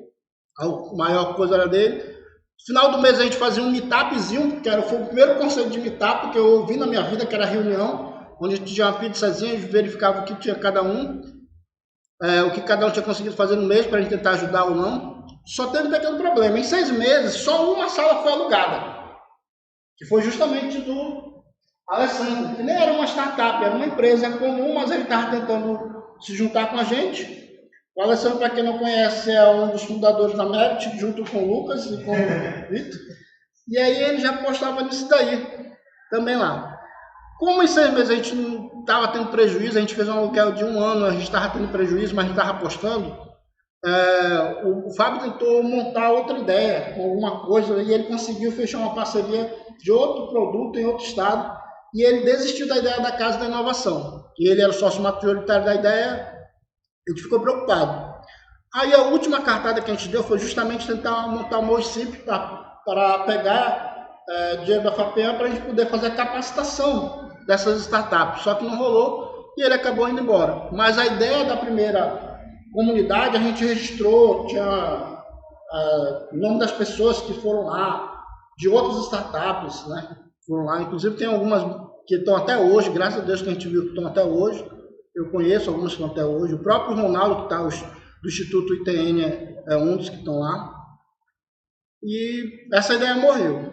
a maior coisa era dele. No final do mês a gente fazia um meetupzinho, que foi o primeiro conceito de meetup que eu ouvi na minha vida, que era reunião, onde a gente tinha uma pizzazinha, verificava o que tinha cada um. O que cada um tinha conseguido fazer no mês para a gente tentar ajudar ou não. Só teve um pequeno problema. Em 6 meses, só uma sala foi alugada, que foi justamente do Alessandro, que nem era uma startup, era uma empresa comum, mas ele estava tentando se juntar com a gente. O Alessandro, para quem não conhece, é um dos fundadores da Merit, junto com o Lucas e com o Vitor. E aí ele já apostava nisso daí, também lá. Como em 6 meses a gente não estava tendo prejuízo, a gente fez um aluguel de 1 ano, a gente estava tendo prejuízo, mas a gente estava apostando, o Fábio tentou montar outra ideia, alguma coisa, e ele conseguiu fechar uma parceria de outro produto em outro estado, e ele desistiu da ideia da Casa da Inovação. E ele era o sócio majoritário da ideia, a gente ficou preocupado. Aí a última cartada que a gente deu foi justamente tentar montar um município para pegar dinheiro da FAPEAN para a gente poder fazer a capacitação dessas startups, só que não rolou e ele acabou indo embora. Mas a ideia da primeira comunidade a gente registrou, tinha o nome das pessoas que foram lá, de outras startups, né? Foram lá, inclusive tem algumas que estão até hoje, graças a Deus que a gente viu que estão até hoje. Eu conheço algumas que estão até hoje. O próprio Ronaldo, que está do Instituto ITN, é um dos que estão lá. E essa ideia morreu.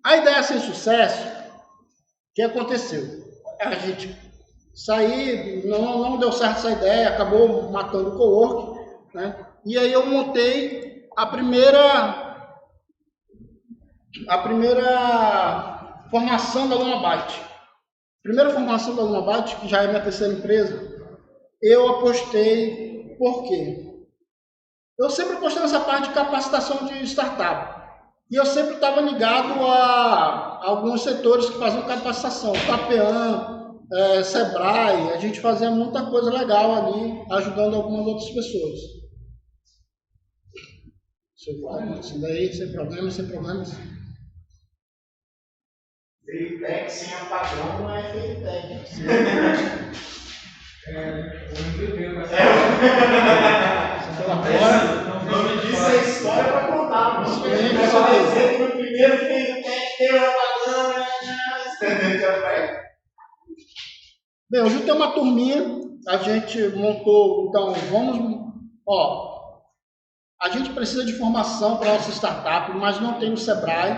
A ideia sem sucesso, o que aconteceu? A gente saiu, não deu certo essa ideia, acabou matando o co-work, né? E aí eu montei a primeira formação da Lumabyte. Primeira formação da Lumabyte, que já é minha terceira empresa, eu apostei, por quê? Eu sempre apostei nessa parte de capacitação de startup. E eu sempre estava ligado a alguns setores que faziam capacitação, FAPEAN, Sebrae, a gente fazia muita coisa legal ali, ajudando algumas outras pessoas. Isso daí, sem problemas. Feedback sem apagão não é feedback. Não disse a história para contar, mas dizer que no primeiro feedback teve apagão, Bem, hoje tem uma turminha, a gente montou, então a gente precisa de formação para nossa startup, mas não tem no Sebrae,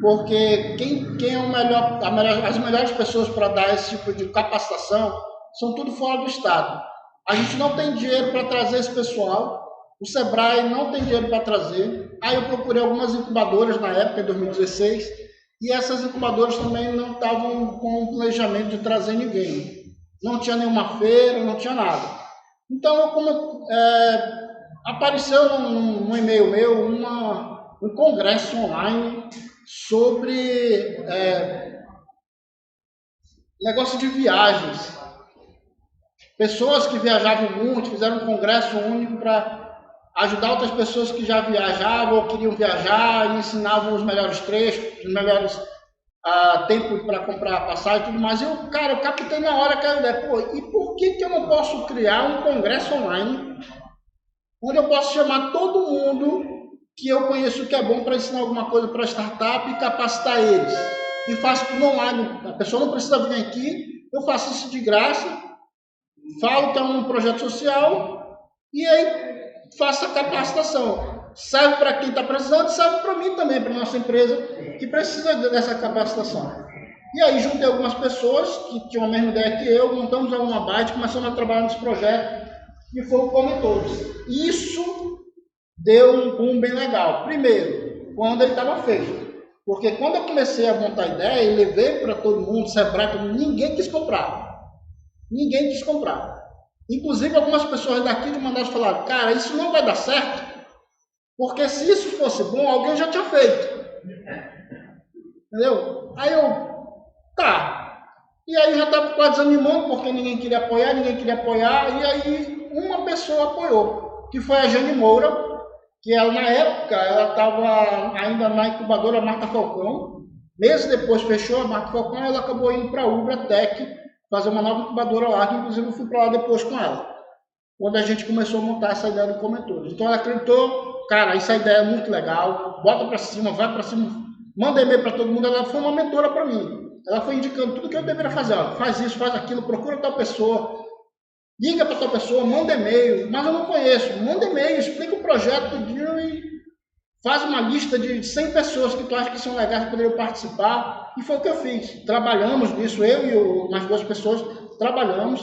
porque quem é o melhor, as melhores pessoas para dar esse tipo de capacitação são tudo fora do estado. A gente não tem dinheiro para trazer esse pessoal, O Sebrae não tem dinheiro para trazer. Aí eu procurei algumas incubadoras na época, em 2016, e essas incubadoras também não estavam com o planejamento de trazer ninguém. Não tinha nenhuma feira, não tinha nada. Então, apareceu no e-mail meu um congresso online sobre negócio de viagens. Pessoas que viajavam muito, fizeram um congresso único para ajudar outras pessoas que já viajavam ou queriam viajar e ensinavam os melhores trechos, os melhores tempos para comprar passagem e tudo mais. Eu captei na hora aquela ideia, e por que eu não posso criar um congresso online onde eu posso chamar todo mundo que eu conheço que é bom para ensinar alguma coisa para startup e capacitar eles? E faço tudo online. A pessoa não precisa vir aqui, eu faço isso de graça, falo que é um projeto social e aí faço a capacitação. Serve para quem está precisando, serve para mim também, para nossa empresa que precisa dessa capacitação. E aí juntei algumas pessoas que tinham a mesma ideia que eu, montamos alguma base, começamos a trabalhar nesse projeto e foi o Come Todos. Isso deu um boom bem legal. Primeiro, quando ele estava feito. Porque quando eu comecei a montar a ideia e levei para todo mundo, Sebrae, ninguém quis comprar. Ninguém quis comprar. Inclusive, algumas pessoas daqui de Manaus falaram, cara, isso não vai dar certo, porque se isso fosse bom, alguém já tinha feito. Entendeu? Aí tá. E aí já estava quase desanimando, porque ninguém queria apoiar, e aí uma pessoa apoiou, que foi a Jane Moura, que ela, na época, ela estava ainda na incubadora Marta Falcão. Meses depois fechou a Marta Falcão, ela acabou indo para a Ubra Tech, fazer uma nova incubadora lá, que inclusive eu fui para lá depois com ela, quando a gente começou a montar essa ideia do Come Todos. Então ela acreditou, cara, essa ideia é muito legal, bota para cima, vai para cima, manda e-mail para todo mundo. Ela foi uma mentora para mim, ela foi indicando tudo que eu deveria fazer, ó, faz isso, faz aquilo, procura tal pessoa, liga para tal pessoa, manda e-mail, mas eu não conheço, manda e-mail, explica o projeto e faz uma lista de 100 pessoas que tu acha que são legais que poderiam participar, e foi o que eu fiz. Trabalhamos nisso, eu e mais 2 pessoas, trabalhamos,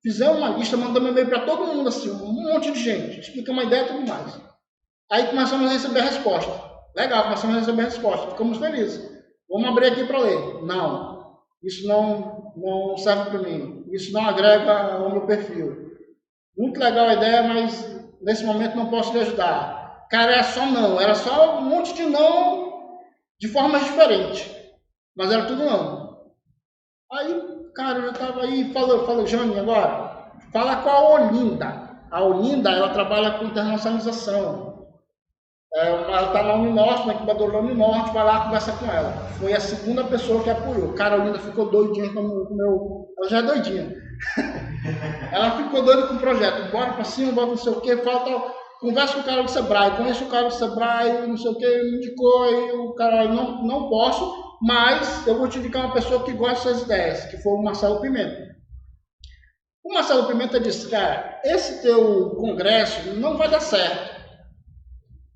fizemos uma lista, mandamos e-mail para todo mundo, assim, um monte de gente, explicamos uma ideia e tudo mais. Aí começamos a receber a resposta. Legal, começamos a receber a resposta, ficamos felizes. Vamos abrir aqui para ler. Não, isso não serve para mim, isso não agrega ao meu perfil. Muito legal a ideia, mas nesse momento não posso lhe ajudar. Cara, era só um monte de não de formas diferentes, mas era tudo não. Aí, cara, eu já estava aí, falei, Jane, agora, fala com a Olinda. A Olinda, ela trabalha com internacionalização. Ela está na Uninorte, na incubadora da Uninorte, vai lá conversar com ela. Foi a segunda pessoa que apoiou. Cara, a Olinda ficou doidinha com o meu... Ela já é doidinha. Ela ficou doida com o projeto. Bora pra cima, bora não sei o que, falta... Conversa com o cara do Sebrae, conheço o cara do Sebrae, não sei o que, me indicou, e o cara, não posso, mas eu vou te indicar uma pessoa que gosta dessas ideias, que foi o Marcelo Pimenta. O Marcelo Pimenta disse, cara, esse teu congresso não vai dar certo.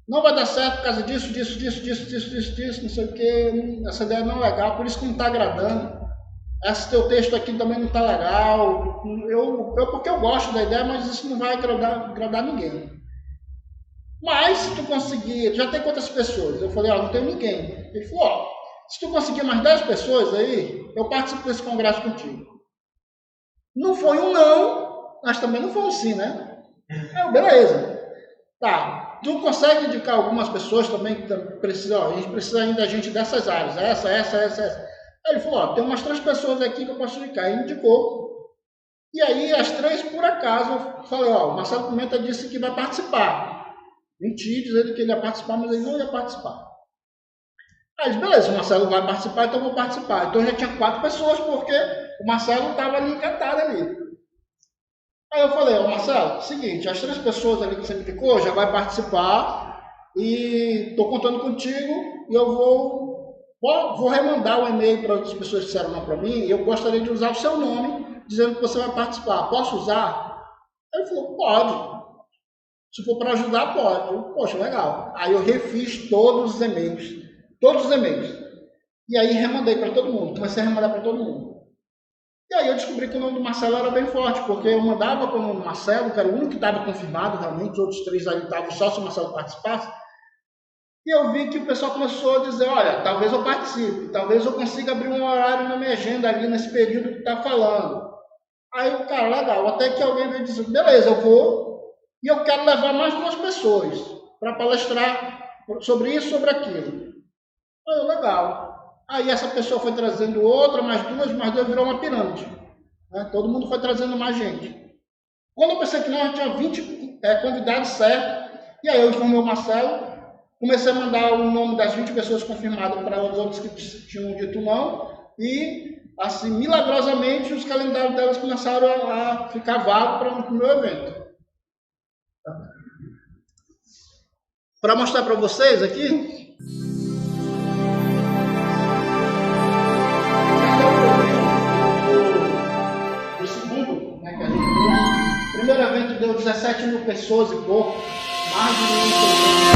Não vai dar certo por causa disso, não sei o que, essa ideia não é legal, por isso que não está agradando. Esse teu texto aqui também não está legal. Porque eu gosto da ideia, mas isso não vai agradar ninguém. Mas se tu conseguir, já tem quantas pessoas? Eu falei, não tem ninguém. Ele falou, se tu conseguir mais 10 pessoas aí, eu participo desse congresso contigo. Não foi um não, mas também não foi um sim, né? Beleza. Tá, tu consegue indicar algumas pessoas também que precisam, a gente precisa ainda da gente dessas áreas, essa. Aí ele falou, tem umas 3 pessoas aqui que eu posso indicar. Ele indicou. E aí, as 3, por acaso, eu falei, o Marcelo Pimenta disse que vai participar. Menti, dizendo que ele ia participar, mas ele não ia participar. Aí, beleza, o Marcelo vai participar, então eu vou participar. Então já tinha 4 pessoas, porque o Marcelo estava ali encantado ali. Aí eu falei, Marcelo, seguinte, as 3 pessoas ali que você me indicou já vai participar e estou contando contigo e eu vou remandar o e-mail para outras pessoas que disseram não para mim e eu gostaria de usar o seu nome dizendo que você vai participar. Posso usar? Aí ele falou, pode. Se for para ajudar, pode. Eu, poxa, legal. Aí eu refiz todos os e-mails. E aí remandei para todo mundo. Comecei a remandar para todo mundo. E aí eu descobri que o nome do Marcelo era bem forte, porque eu mandava para o nome do Marcelo, que era o único que estava confirmado realmente, os outros 3 ali estavam só se o Marcelo participasse. E eu vi que o pessoal começou a dizer, olha, talvez eu participe, talvez eu consiga abrir um horário na minha agenda ali nesse período que está falando. Aí o cara, legal, até que alguém veio dizer, beleza, eu vou, e eu quero levar mais 2 pessoas para palestrar sobre isso, sobre aquilo. Aí, legal. Aí essa pessoa foi trazendo outra, mais 2, virou uma pirâmide. Né? Todo mundo foi trazendo mais gente. Quando eu pensei que nós tinha 20 convidados certos, e aí eu informei o Marcelo, comecei a mandar o nome das 20 pessoas confirmadas para os outros que tinham dito não, e assim, milagrosamente, os calendários delas começaram a ficar vagos para o meu evento. Para mostrar para vocês aqui, o segundo, né, que a gente fez. O primeiro evento deu 17 mil pessoas e pouco, mais de 1.000 pessoas.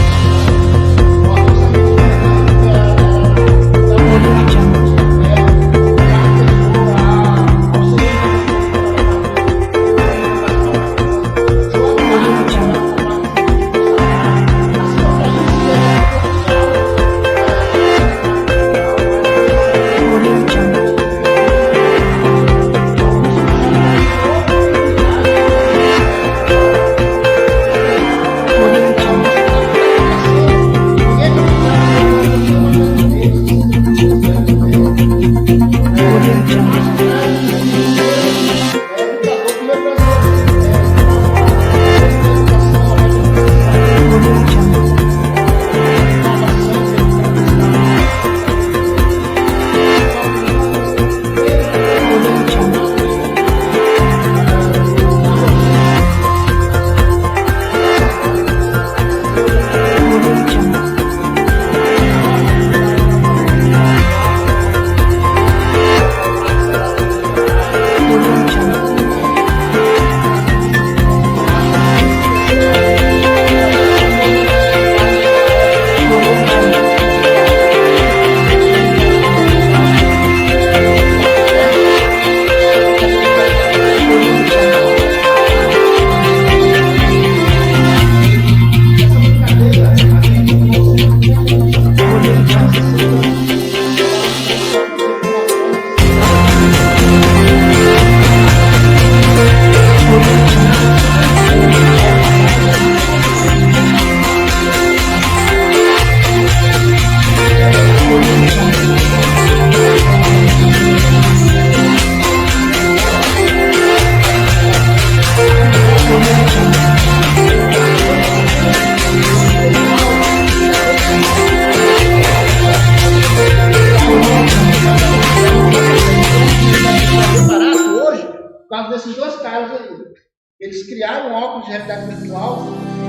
Eles criaram um óculos de realidade virtual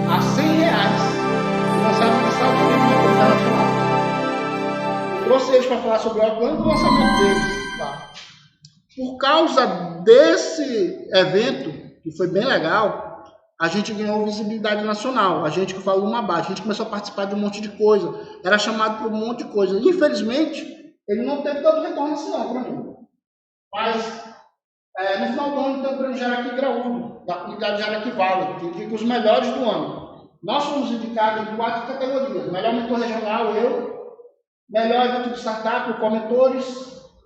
a R$100 e lançaram no Estados Unidos na internacional. Eu trouxe eles para falar sobre o óculos antes do lançamento deles. Tá? Por causa desse evento, que foi bem legal, a gente ganhou visibilidade nacional. A gente que falou uma base, a gente começou a participar de um monte de coisa. Era chamado para um monte de coisa. Infelizmente, ele não teve tanto retorno assim não para mim. Mas no final do ano tem o prêmio Jaraqui Graúdo, da comunidade Jaraqui Vale, que indica os melhores do ano. Nós fomos indicados em 4 categorias: melhor mentor regional, eu, melhor evento de startup, o Comentores,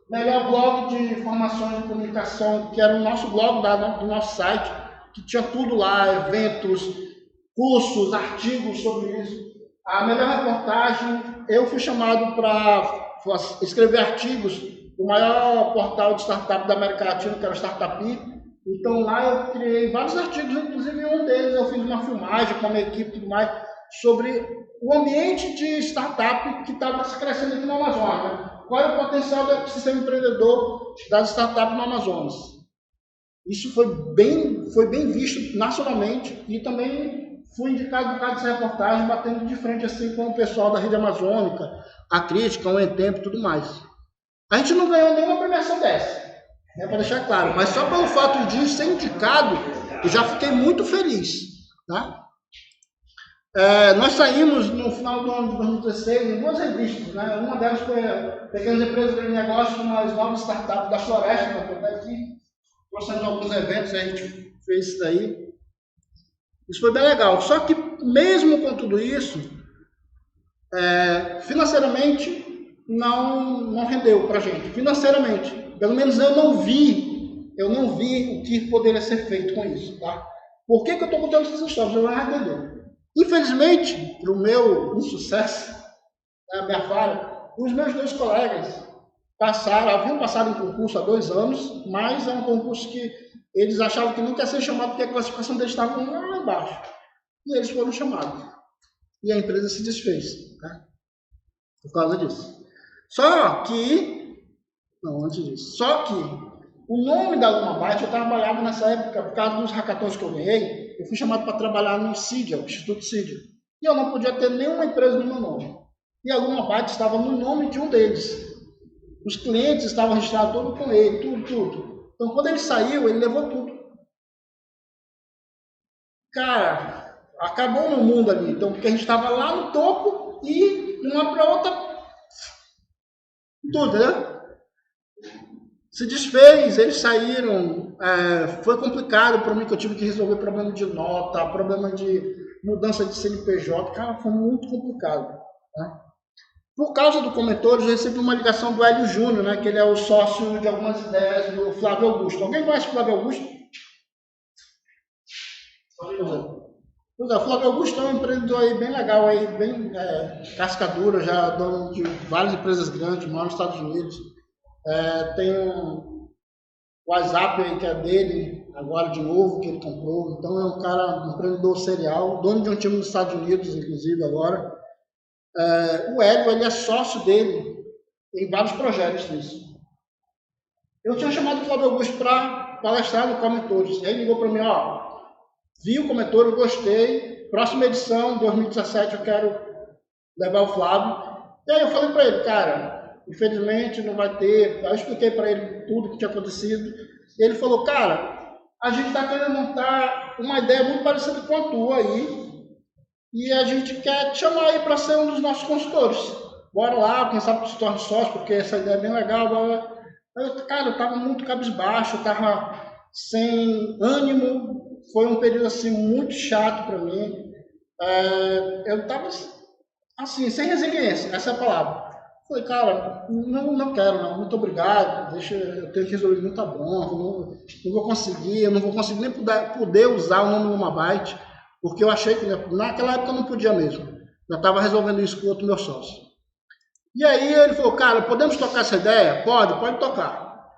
melhor blog de informações de comunicação, que era o nosso blog do nosso site, que tinha tudo lá, eventos, cursos, artigos sobre isso. A melhor reportagem, eu fui chamado para escrever artigos do maior portal de startup da América Latina, que era o Startup. Então lá eu criei vários artigos, inclusive um deles eu fiz uma filmagem com a minha equipe e tudo mais, sobre o ambiente de startup que estava se crescendo aqui no Amazonas. Né? Qual é o potencial do ecossistema empreendedor das startups no Amazonas? Isso foi bem visto nacionalmente e também fui indicado por causa dessa reportagem, batendo de frente assim com o pessoal da Rede Amazônica, a Crítica, o Entempo e tudo mais. A gente não ganhou nenhuma premiação dessa, né, para deixar claro, mas só pelo fato de ser indicado, eu já fiquei muito feliz. Tá? Nós saímos no final do ano de 2016 em 2 revistas, né? Uma delas foi Pequenas Empresas de Negócio, uma das novas startups da Floresta, que eu aqui. trouxemos alguns eventos, a gente fez isso daí. Isso foi bem legal. Só que mesmo com tudo isso, financeiramente não rendeu para a gente. Financeiramente, pelo menos eu não vi o que poderia ser feito com isso, tá? Por que eu estou contando essas histórias? Eu vou entender. Infelizmente, para o meu insucesso, a minha falha, os meus 2 colegas haviam passado em concurso há 2 anos, mas é um concurso que eles achavam que nunca ia ser chamado porque a classificação deles estava lá embaixo. E eles foram chamados. E a empresa se desfez, tá? Por causa disso. Só que o nome da Lumabyte, eu trabalhava nessa época, por causa dos hackathons que eu ganhei, eu fui chamado para trabalhar no CIDIA, o Instituto CIDIA. E eu não podia ter nenhuma empresa no meu nome. E a Lumabyte estava no nome de um deles. Os clientes estavam registrados tudo com ele, tudo. Então, quando ele saiu, ele levou tudo. Cara, acabou meu mundo ali. Então, porque a gente estava lá no topo e de uma para outra, tudo, né? Se desfez, eles saíram. Foi complicado para mim, que eu tive que resolver problema de nota, problema de mudança de CNPJ. Cara, foi muito complicado, né? Por causa do Comentores, eu recebi uma ligação do Hélio Júnior, né, que ele é o sócio de algumas ideias do Flávio Augusto. Alguém conhece o Flávio Augusto? Pois é, o Flávio Augusto é um empreendedor aí bem legal, aí, bem cascadura, já dono de várias empresas grandes, mora nos Estados Unidos. Tem um WhatsApp aí que é dele, agora de novo, que ele comprou. Então é um cara, um empreendedor serial, dono de um time nos Estados Unidos, inclusive, agora. O Hélio, ele é sócio dele em vários projetos disso. Eu tinha chamado o Flávio Augusto para palestrar no Comentores. Ele ligou para mim, vi o Comentor, eu gostei, próxima edição, 2017, eu quero levar o Flávio. E aí eu falei para ele, cara, infelizmente não vai ter. Aí eu expliquei para ele tudo o que tinha acontecido. E ele falou, cara, a gente está querendo montar uma ideia muito parecida com a tua aí, e a gente quer te chamar aí para ser um dos nossos consultores. Bora lá, quem sabe tu se torne sócio, porque essa ideia é bem legal. Cara, eu estava muito cabisbaixo, eu estava sem ânimo, foi um período assim muito chato para mim. Eu estava assim, sem resiliência, essa é a palavra. Falei, cara, não quero não, muito obrigado, eu tenho que resolver muito, tá bom, não vou conseguir, eu não vou conseguir nem poder usar o nome Lumabyte, porque eu achei que naquela época eu não podia mesmo. Já estava resolvendo isso com outro meu sócio. E aí ele falou, cara, podemos tocar essa ideia? Pode tocar.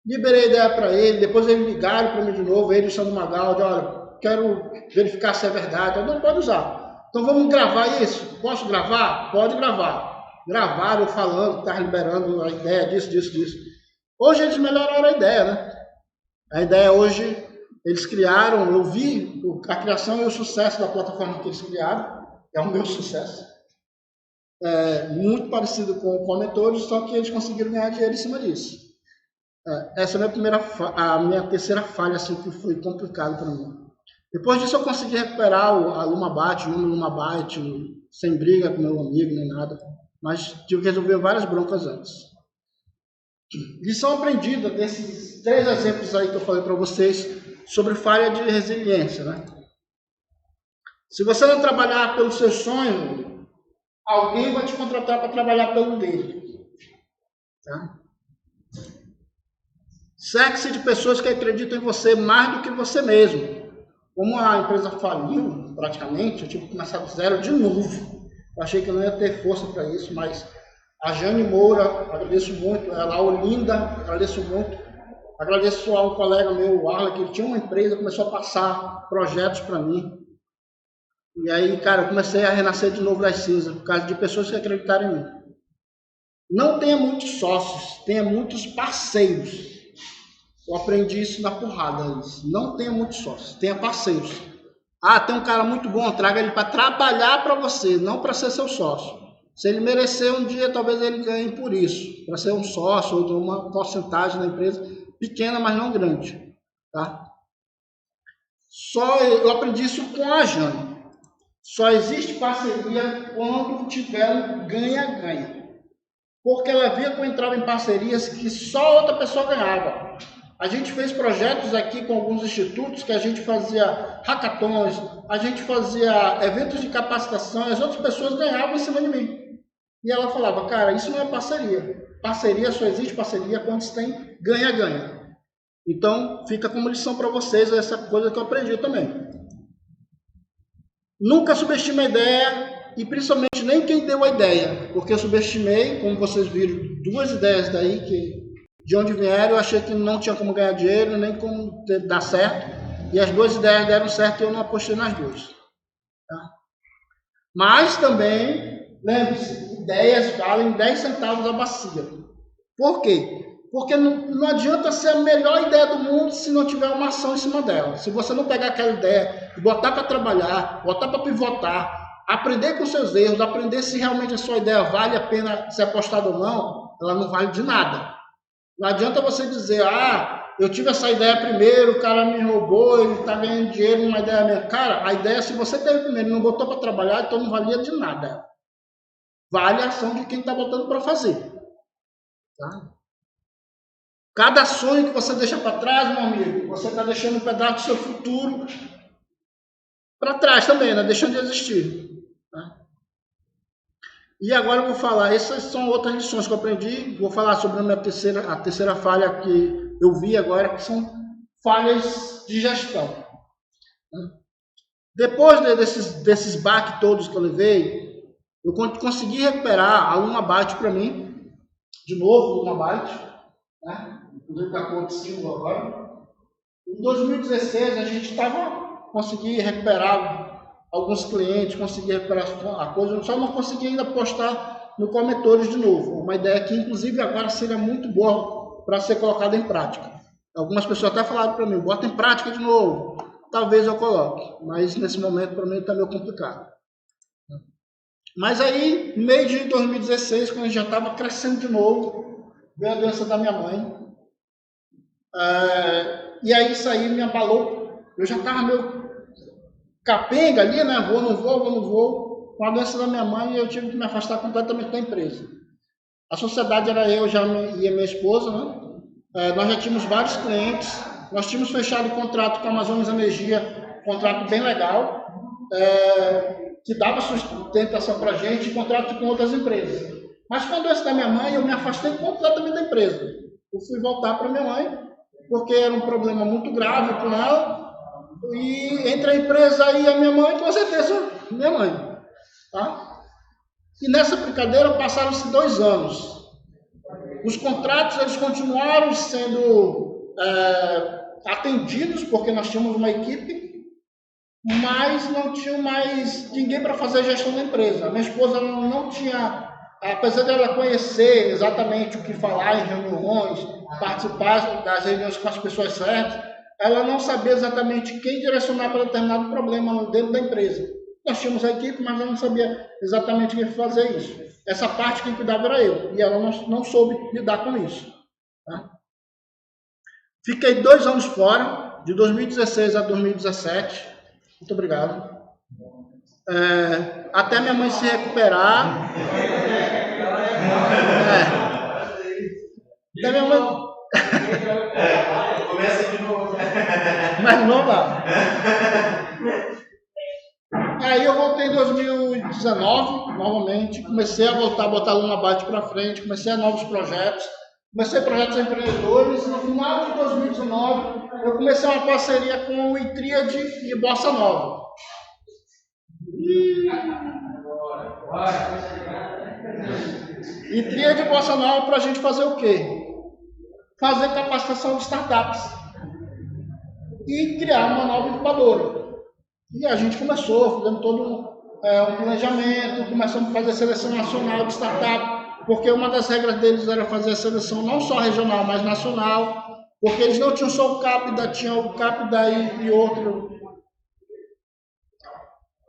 Liberei a ideia para ele, depois eles ligaram para mim de novo, ele e o Sandro Magaldi, olha, quero verificar se é verdade. Eu não, pode usar. Então vamos gravar isso? Posso gravar? Pode gravar. Gravaram falando, estava liberando a ideia disso. Hoje eles melhoraram a ideia, né? A ideia hoje, eles criaram, eu vi a criação e o sucesso da plataforma que eles criaram, é o meu sucesso. Muito parecido com o Comentores, só que eles conseguiram ganhar dinheiro em cima disso. Essa é a minha terceira falha, assim, que foi complicado para mim. Depois disso eu consegui recuperar a Lumabyte, o número Lumabyte, sem briga com meu amigo, nem nada. Mas tive que resolver várias broncas antes. Lição aprendida desses 3 exemplos aí que eu falei para vocês sobre falha de resiliência, né? Se você não trabalhar pelo seu sonho, alguém vai te contratar para trabalhar pelo dele. Tá? Cerque-se de pessoas que acreditam em você mais do que você mesmo. Como a empresa faliu, praticamente, eu tive que começar do zero de novo. Eu achei que eu não ia ter força para isso, mas a Jane Moura, agradeço muito, a Olinda, agradeço muito. Agradeço a um colega meu, o Arla, que ele tinha uma empresa, começou a passar projetos para mim. E aí, cara, eu comecei a renascer de novo das cinzas, por causa de pessoas que acreditaram em mim. Não tenha muitos sócios, tenha muitos parceiros. Eu aprendi isso na porrada. Não tenha muitos sócios, tenha parceiros. Tem um cara muito bom, traga ele para trabalhar para você, não para ser seu sócio. Se ele merecer um dia, talvez ele ganhe por isso, para ser um sócio ou de uma porcentagem da empresa, pequena, mas não grande. Tá? Eu aprendi isso com a Jane. Só existe parceria quando tiver um ganha-ganha. Porque ela via que eu entrava em parcerias que só outra pessoa ganhava. A gente fez projetos aqui com alguns institutos que a gente fazia hackathons, a gente fazia eventos de capacitação, e as outras pessoas ganhavam em cima de mim. E ela falava, cara, isso não é parceria. Parceria só existe parceria quando se tem ganha-ganha. Então, fica como lição para vocês essa coisa que eu aprendi também. Nunca subestime a ideia e principalmente nem quem deu a ideia, porque eu subestimei, como vocês viram, 2 ideias daí que de onde vieram, eu achei que não tinha como ganhar dinheiro, nem como dar certo, e as 2 ideias deram certo e eu não apostei nas 2. Tá? Mas também, lembre-se, ideias valem 10 centavos a bacia. Por quê? Porque não adianta ser a melhor ideia do mundo se não tiver uma ação em cima dela. Se você não pegar aquela ideia, botar para trabalhar, botar para pivotar, aprender com seus erros, aprender se realmente a sua ideia vale a pena ser apostada ou não, ela não vale de nada. Não adianta você dizer, eu tive essa ideia primeiro, o cara me roubou, ele está ganhando dinheiro numa ideia minha. Cara, a ideia, se você teve primeiro e não botou para trabalhar, então não valia de nada. Vale a ação de quem está botando para fazer. Tá? Cada sonho que você deixa para trás, meu amigo, você está deixando um pedaço do seu futuro para trás também, né? Deixando de existir. Tá? E agora eu vou falar, essas são outras lições que eu aprendi, vou falar sobre a terceira falha que eu vi agora, que são falhas de gestão. Depois desses baques todos que eu levei, eu consegui recuperar a Luna Byte para mim, de novo, Luna Byte, né? Inclusive está com outro símbolo agora. Em 2016 a gente consegui recuperar alguns clientes, consegui recuperar a coisa, só não consegui ainda postar no Comentores de novo. Uma ideia que inclusive agora seria muito boa para ser colocada em prática. Algumas pessoas até falaram para mim, bota em prática de novo. Talvez eu coloque, mas nesse momento para mim está meio complicado. Mas aí, no mês de 2016, quando a gente já estava crescendo de novo, veio a doença da minha mãe. E aí isso aí me abalou. Eu já estava meio capenga ali, né? Vou, não vou. Com a doença da minha mãe, eu tive que me afastar completamente da empresa. A sociedade era eu e a minha esposa, né? Nós já tínhamos vários clientes. Nós tínhamos fechado contrato com a Amazonas Energia, contrato bem legal, que dava sustentação para a gente, contrato com outras empresas. Mas com a doença da minha mãe, eu me afastei completamente da empresa. Eu fui voltar para minha mãe, porque era um problema muito grave com ela. E entre a empresa e a minha mãe, com certeza, minha mãe. Tá? E nessa brincadeira passaram-se 2 anos. Os contratos eles continuaram sendo atendidos, porque nós tínhamos uma equipe, mas não tinha mais ninguém para fazer a gestão da empresa. A minha esposa não tinha, apesar de ela conhecer exatamente o que falar em reuniões, participar das reuniões com as pessoas certas, ela não sabia exatamente quem direcionar para determinado problema dentro da empresa. Nós tínhamos a equipe, mas ela não sabia exatamente quem fazer isso. Essa parte quem cuidava era eu, e ela não soube lidar com isso. Tá? Fiquei 2 anos fora, de 2016 a 2017. Muito obrigado. Até minha mãe se recuperar. Até minha mãe... Começa de novo. Mas não dá. Aí eu voltei em 2019, novamente, comecei a voltar a botar a Luna Byte para frente, comecei a novos projetos, comecei projetos empreendedores, e no final de 2019 eu comecei uma parceria com o Itríade e Bossa Nova. Itríade e Bossa Nova para a gente fazer o quê? Fazer capacitação de startups e criar uma nova incubadora. E a gente começou, fizemos todo um planejamento, começamos a fazer seleção nacional de startup, porque uma das regras deles era fazer a seleção não só regional, mas nacional, porque eles não tinham só o Capda, tinham o Capda e outro.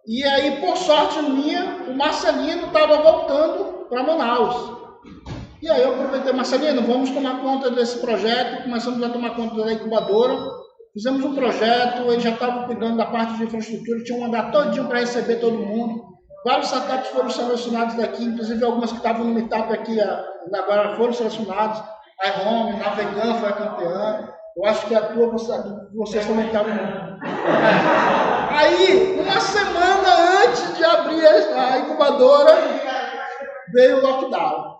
E aí, por sorte minha, o Marcelino estava voltando para Manaus. E aí eu aproveitei, Marcelino, vamos tomar conta desse projeto, começamos a tomar conta da incubadora. Fizemos um projeto, ele já estava cuidando da parte de infraestrutura, tinha um andar todinho para receber todo mundo. Vários startups foram selecionados daqui, inclusive algumas que estavam no Meetup aqui agora foram selecionados. A iHome, a Vegan foi a campeã, Eu acho que a tua, vocês também estavam. Aí, uma semana antes de abrir a incubadora, veio o lockdown.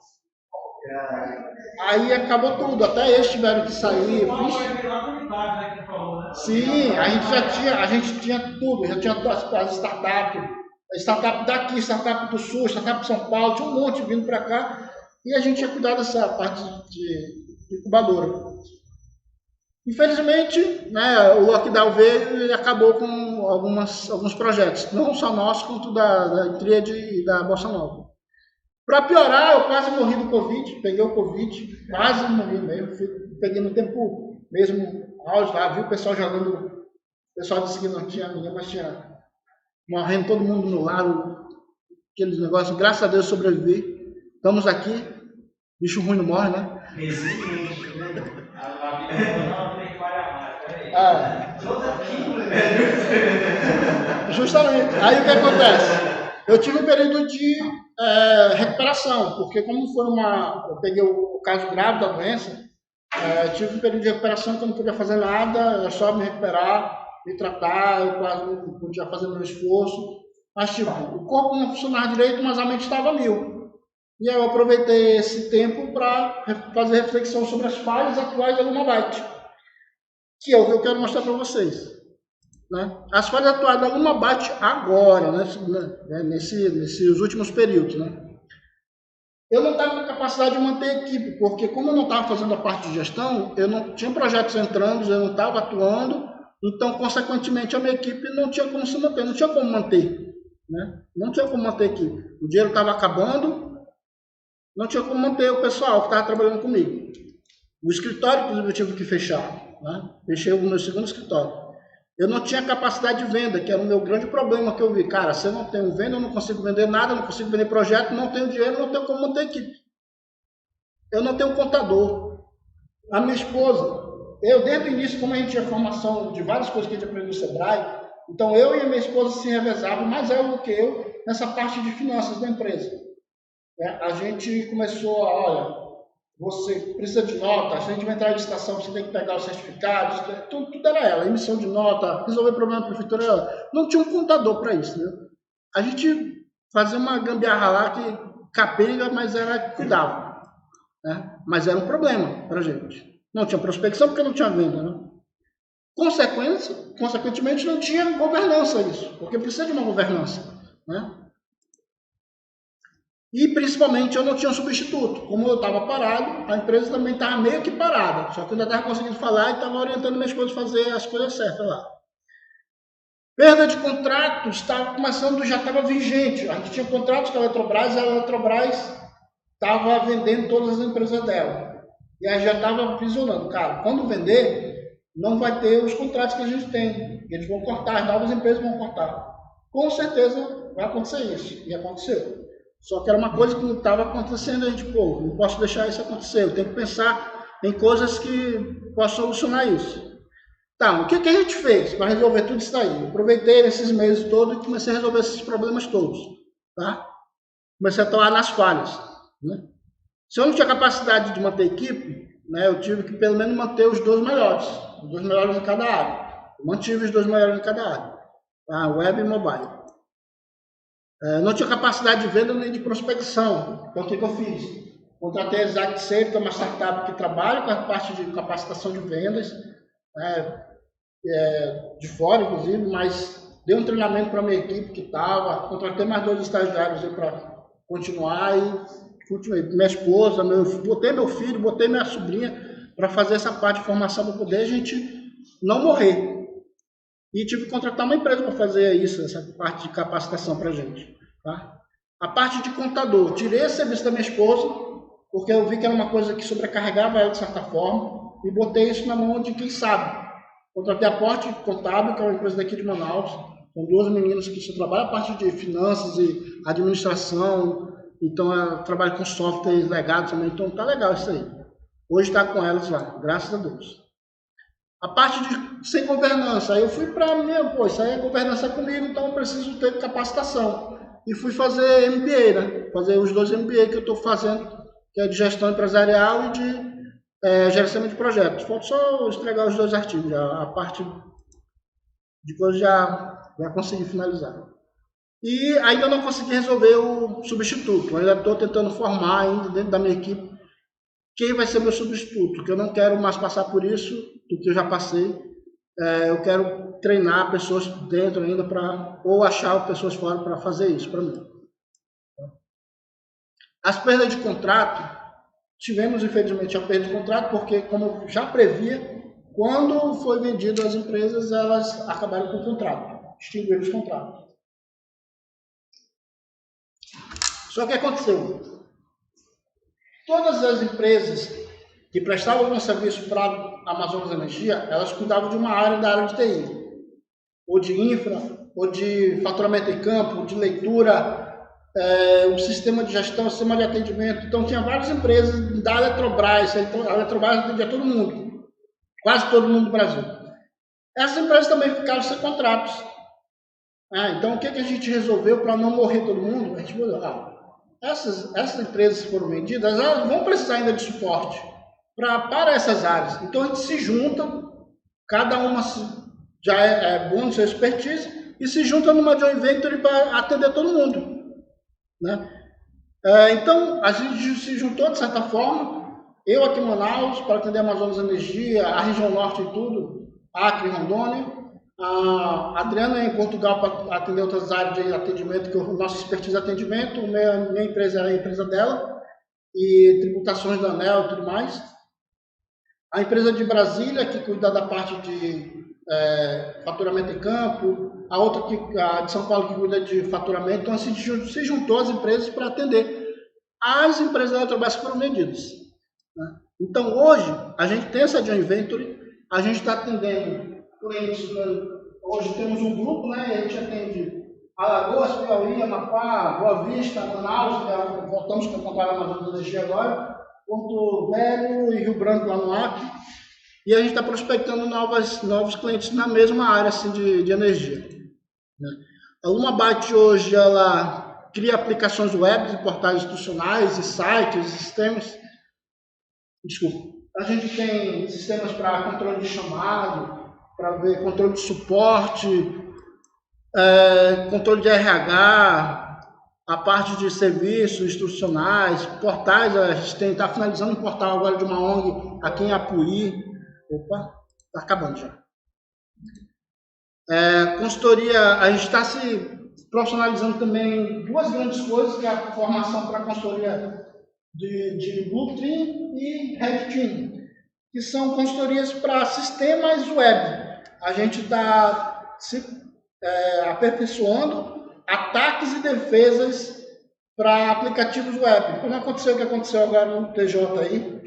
Aí acabou tudo, até eles tiveram que sair. Sim, a gente tinha tudo, já tinha as startups, startup daqui, startup do Sul, startup de São Paulo, tinha um monte vindo para cá, e a gente tinha cuidado dessa parte de incubadora. Infelizmente, né, o lockdown veio e acabou com alguns projetos, não só nosso, quanto da Tríade e da Bossa Nova. Para piorar, eu quase morri do Covid, peguei o Covid, quase morri mesmo, peguei no tempo mesmo, auge lá, vi o pessoal jogando, o pessoal disse que não tinha ninguém, mas tinha morrendo todo mundo no lado, aqueles negócios, graças a Deus sobrevivi, estamos aqui, bicho ruim não morre, né? Resiliente, né? Justamente. Aí o que acontece? Eu tive um período de recuperação, porque como eu peguei o caso grave da doença, tive um período de recuperação que eu não podia fazer nada, era só me recuperar, me tratar, eu quase não podia fazer meu esforço, mas tipo, o corpo não funcionava direito, mas a mente estava mil. E aí eu aproveitei esse tempo para fazer reflexão sobre as falhas atuais da Lumabyte, que é o que eu quero mostrar para vocês. Né? As falhas atuais da Lumabyte agora, né? Nesses últimos períodos. Né? Eu não estava com capacidade de manter a equipe, porque como eu não estava fazendo a parte de gestão, eu não tinha projetos entrando, eu não estava atuando, então, consequentemente, a minha equipe não tinha como se manter, não tinha como manter. Né? Não tinha como manter a equipe. O dinheiro estava acabando, não tinha como manter o pessoal que estava trabalhando comigo. O escritório, inclusive, eu tive que fechar. Né? Fechei o meu segundo escritório. Eu não tinha capacidade de venda, que era o meu grande problema que eu vi. Cara, se eu não tenho venda, eu não consigo vender nada, não consigo vender projeto, não tenho dinheiro, não tenho como manter equipe. Eu não tenho contador. A minha esposa, eu desde o início, como a gente tinha formação de várias coisas que a gente aprendeu no Sebrae, então eu e a minha esposa se revezavam, mais ela do que eu, nessa parte de finanças da empresa. A gente começou a, olha, você precisa de nota, se a gente vai entrar em licitação, você tem que pegar os certificados, tudo era ela, emissão de nota, resolver problema da prefeitura, ela. Não tinha um contador para isso, né? A gente fazia uma gambiarra lá que capenga, mas ela cuidava, né? Mas era um problema para a gente. Não tinha prospecção porque não tinha venda, né? Consequentemente, não tinha governança isso, porque precisa de uma governança, né? E, principalmente, eu não tinha um substituto. Como eu estava parado, a empresa também estava meio que parada. Só que eu ainda estava conseguindo falar e estava orientando minha esposa a fazer as coisas certas lá. Perda de contratos estava começando, já estava vigente. A gente tinha contratos com a Eletrobras e a Eletrobras estava vendendo todas as empresas dela. E aí já estava visionando. Cara, quando vender, não vai ter os contratos que a gente tem. Eles vão cortar, as novas empresas vão cortar. Com certeza vai acontecer isso. E aconteceu. Só que era uma coisa que não estava acontecendo, a gente, pô, não posso deixar isso acontecer, eu tenho que pensar em coisas que possam solucionar isso. Tá, o que a gente fez para resolver tudo isso daí? Eu aproveitei esses meses todos e comecei a resolver esses problemas todos, tá? Comecei a atuar nas falhas, né? Se eu não tinha capacidade de manter a equipe, né, eu tive que pelo menos manter os dois melhores em cada área. Eu mantive os dois melhores em cada área, tá? Web e mobile. Não tinha capacidade de venda nem de prospecção. Então, o que eu fiz? Contratei a Exact Sales, que é uma startup que trabalha com a parte de capacitação de vendas, de fora, inclusive, mas dei um treinamento para a minha equipe que estava, contratei mais 2 estagiários para continuar e continuei. Minha esposa, botei meu filho, botei minha sobrinha para fazer essa parte de formação para poder a gente não morrer. E tive que contratar uma empresa para fazer isso, essa parte de capacitação para a gente. Tá? A parte de contador, tirei esse serviço da minha esposa, porque eu vi que era uma coisa que sobrecarregava ela de certa forma, e botei isso na mão de quem sabe. Contratei a Porte Contábil, que é uma empresa daqui de Manaus, são 2 meninas que só trabalham a parte de finanças e administração, então ela trabalha com softwares legados também, então tá legal isso aí. Hoje está com elas lá, graças a Deus. A parte de sem governança, aí eu fui para mim, isso aí é governança comigo, então eu preciso ter capacitação. E fui fazer MBA, né? Fazer os 2 MBA que eu estou fazendo, que é de gestão empresarial e de gerenciamento de projetos. Falta só entregar os 2 artigos, a parte de coisa já consegui finalizar. E ainda não consegui resolver o substituto, ainda estou tentando formar ainda dentro da minha equipe quem vai ser meu substituto, que eu não quero mais passar por isso do que eu já passei. Eu quero treinar pessoas dentro ainda ou achar pessoas fora para fazer isso para mim. As perdas de contrato, tivemos infelizmente a perda de contrato, porque como eu já previa, quando foi vendido as empresas, elas acabaram com o contrato, extinguiram os contratos. Só que aconteceu, todas as empresas que prestavam algum serviço para a Amazonas Energia, elas cuidavam de uma área da área de TI, ou de infra, ou de faturamento em campo, de leitura, um sistema de gestão, um sistema de atendimento. Então tinha várias empresas da Eletrobras, a Eletrobras atendia todo mundo, quase todo mundo do Brasil. Essas empresas também ficaram sem contratos. Então o que a gente resolveu para não morrer todo mundo? A gente falou, essas empresas que foram vendidas, elas vão precisar ainda de suporte para essas áreas. Então a gente se junta, cada uma já é bom no seu expertise, e se junta numa joint venture para atender todo mundo. Né? Então a gente se juntou de certa forma, eu aqui em Manaus para atender a Amazonas Energia, a região norte e tudo, Acre e Rondônia, a Adriana em Portugal para atender outras áreas de atendimento, que o nosso expertise é atendimento, minha empresa é a empresa dela, e tributações da ANEEL e tudo mais. A empresa de Brasília, que cuida da parte de faturamento em campo, a outra a de São Paulo, que cuida de faturamento. Então, se juntou as empresas para atender as empresas da Eletrobras que foram vendidas. Né? Então, hoje, a gente tem essa joint venture, a gente está atendendo clientes. Hoje temos um grupo, né? A gente atende Alagoas, Piauí, Amapá, Boa Vista, Manaus, voltamos para comprar a Amazonas Energia agora, Porto Velho e Rio Branco lá no Acre. E a gente está prospectando novos clientes na mesma área assim, de energia. Né? A Lumabyte hoje ela cria aplicações web e portais institucionais e sites, sistemas. Desculpa. A gente tem sistemas para controle de chamado, para ver controle de suporte, controle de RH, a parte de serviços institucionais, portais. A gente está finalizando um portal agora de uma ONG aqui em Apuí. Opa, está acabando já. Consultoria, a gente está se profissionalizando também em 2 grandes coisas, que é a formação para consultoria de Bluetooth e RedTeam, que são consultorias para sistemas web. A gente está se aperfeiçoando ataques e defesas para aplicativos web. Como aconteceu o que aconteceu agora no TJ aí,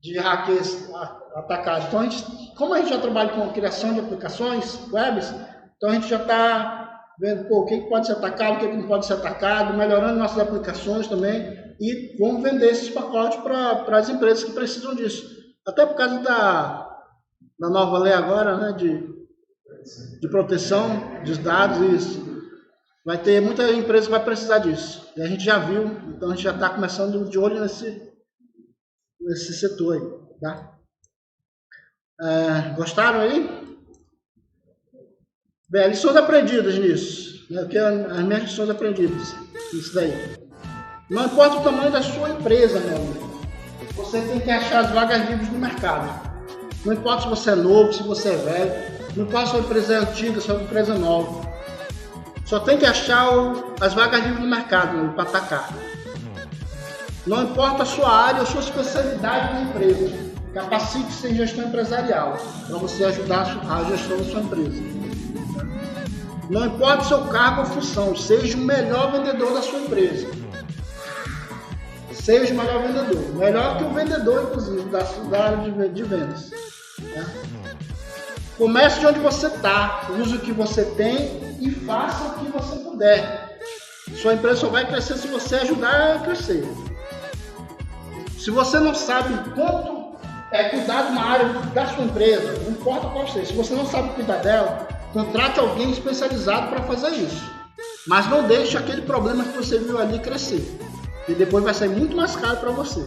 de hackers atacados. Então, como a gente já trabalha com criação de aplicações webs, então a gente já está vendo o que pode ser atacado, o que não pode ser atacado, melhorando nossas aplicações também, e vamos vender esses pacotes para as empresas que precisam disso. Até por causa da nova lei agora, né, de proteção dos dados, isso. Vai ter muita empresa que vai precisar disso. E a gente já viu, então a gente já está começando de olho nesse setor aí, tá? Gostaram aí? Bem, lições aprendidas nisso. Né? Que as minhas lições aprendidas. Isso daí. Não importa o tamanho da sua empresa, meu amigo. Você tem que achar as vagas livres no mercado. Não importa se você é novo, se você é velho. Não importa se a sua empresa é antiga, se a sua empresa é nova. Só tem que achar as vagas livres no mercado para atacar. Não importa a sua área ou sua especialidade na empresa. Capacite-se em gestão empresarial para você ajudar a gestão da sua empresa. Não importa o seu cargo ou função, seja o melhor vendedor da sua empresa. Seja o melhor vendedor. Melhor que o vendedor, inclusive, da área de vendas. Comece de onde você está, use o que você tem e faça o que você puder. Sua empresa só vai crescer se você ajudar a crescer. Se você não sabe quanto cuidar de uma área da sua empresa, não importa qual seja, se você não sabe cuidar dela, contrate alguém especializado para fazer isso. Mas não deixe aquele problema que você viu ali crescer. E depois vai sair muito mais caro para você.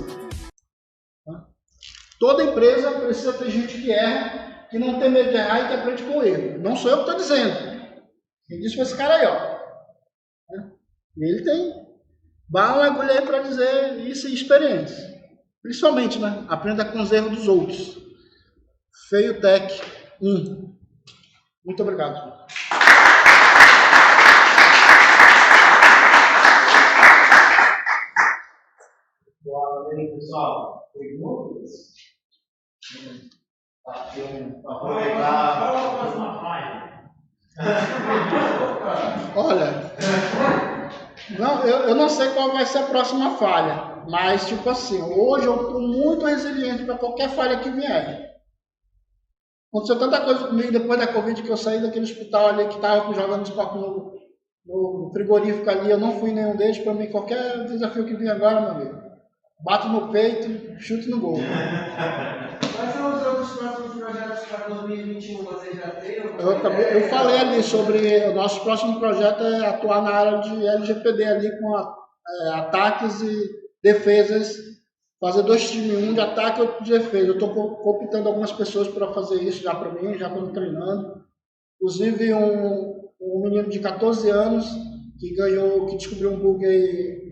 Toda empresa precisa ter gente que erra, que não tem medo de errar e que aprende com o erro. Não sou eu que estou dizendo. Quem disse foi esse cara aí, ó. E ele tem bala na agulha aí para dizer isso e experiência. Principalmente, né? Aprenda com os erros dos outros. Feio Tech 1. Muito obrigado. Boa noite, pessoal. Perguntas? Aproveitar. Qual a próxima falha? Olha, não, eu não sei qual vai ser a próxima falha, mas tipo assim, hoje eu estou muito resiliente para qualquer falha que vier. Aconteceu tanta coisa comigo depois da Covid que eu saí daquele hospital ali que estava jogando esporte no frigorífico ali, eu não fui em nenhum deles. Para mim, qualquer desafio que vier agora, meu amigo, bato no peito, chuto no gol. Quais são os outros próximos projetos para 2021? Você já tem? Eu falei ali sobre o nosso próximo projeto é atuar na área de LGPD ali com ataques e defesas, fazer 2 times, um de ataque e outro de defesa. Eu estou cooptando algumas pessoas para fazer isso já para mim, já estou treinando. Inclusive um menino de 14 anos que descobriu um bug aí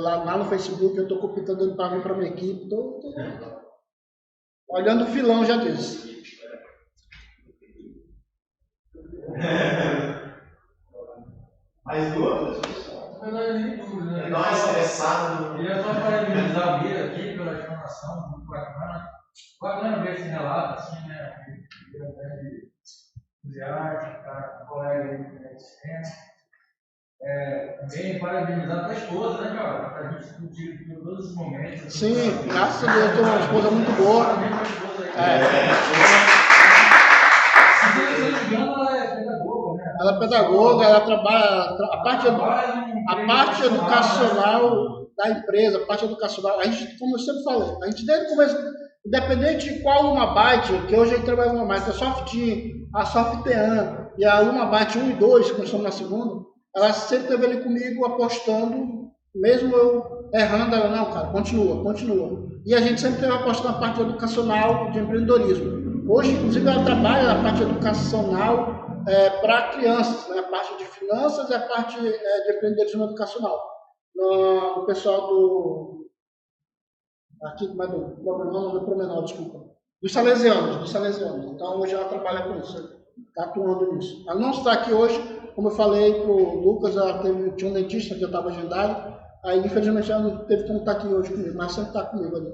lá no Facebook, eu estou cooptando ele para vir para a minha equipe. Estou olhando o filão, já disse. Mais dúvidas? Na verdade, nem dúvida, né? Dá uma estressada. Queria só parabenizar a Bia aqui pela explanação, muito bacana. Bacana ver esse relato, assim, né? De entusiasmo, com colega aí do sistema. Também parabenizar a tua esposa, né, cara? Pra gente discutir por todos esses momentos. Assim, Sim, graças a Deus, eu tenho uma esposa muito boa. Parabéns pra esposa aí. Se eu não me engano, ela é pedagoga, né? Ela é pedagoga, ela trabalha a parte educacional da empresa, a parte educacional. A gente, como eu sempre falei, a gente desde o começo, independente de qual Lumabyte, que hoje a gente trabalha com Lumabyte, a Softeam, a Softeam e a Lumabyte 1 e 2, que nós estamos na segunda, ela sempre esteve ali comigo apostando, mesmo eu errando, ela, não, cara, continua. E a gente sempre esteve apostando na parte educacional de empreendedorismo. Hoje, inclusive, ela trabalha na parte educacional para crianças, né? A parte de finanças e a parte de empreendedorismo educacional. O pessoal do... Aqui, como é do Promenor, desculpa. Dos Salesianos. Então, hoje ela trabalha com isso, está atuando nisso. Ela não está aqui hoje, como eu falei para o Lucas, tinha um dentista que eu estava agendado, aí infelizmente ela não teve como estar aqui hoje comigo, mas sempre está comigo ali.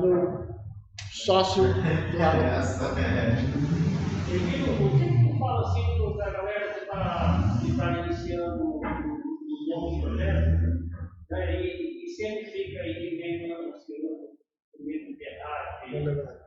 Meu sócio do lado. Emílio, o que tu fala assim para a galera que está iniciando um novo projeto, né, e sempre fica aí meio com medo de errar,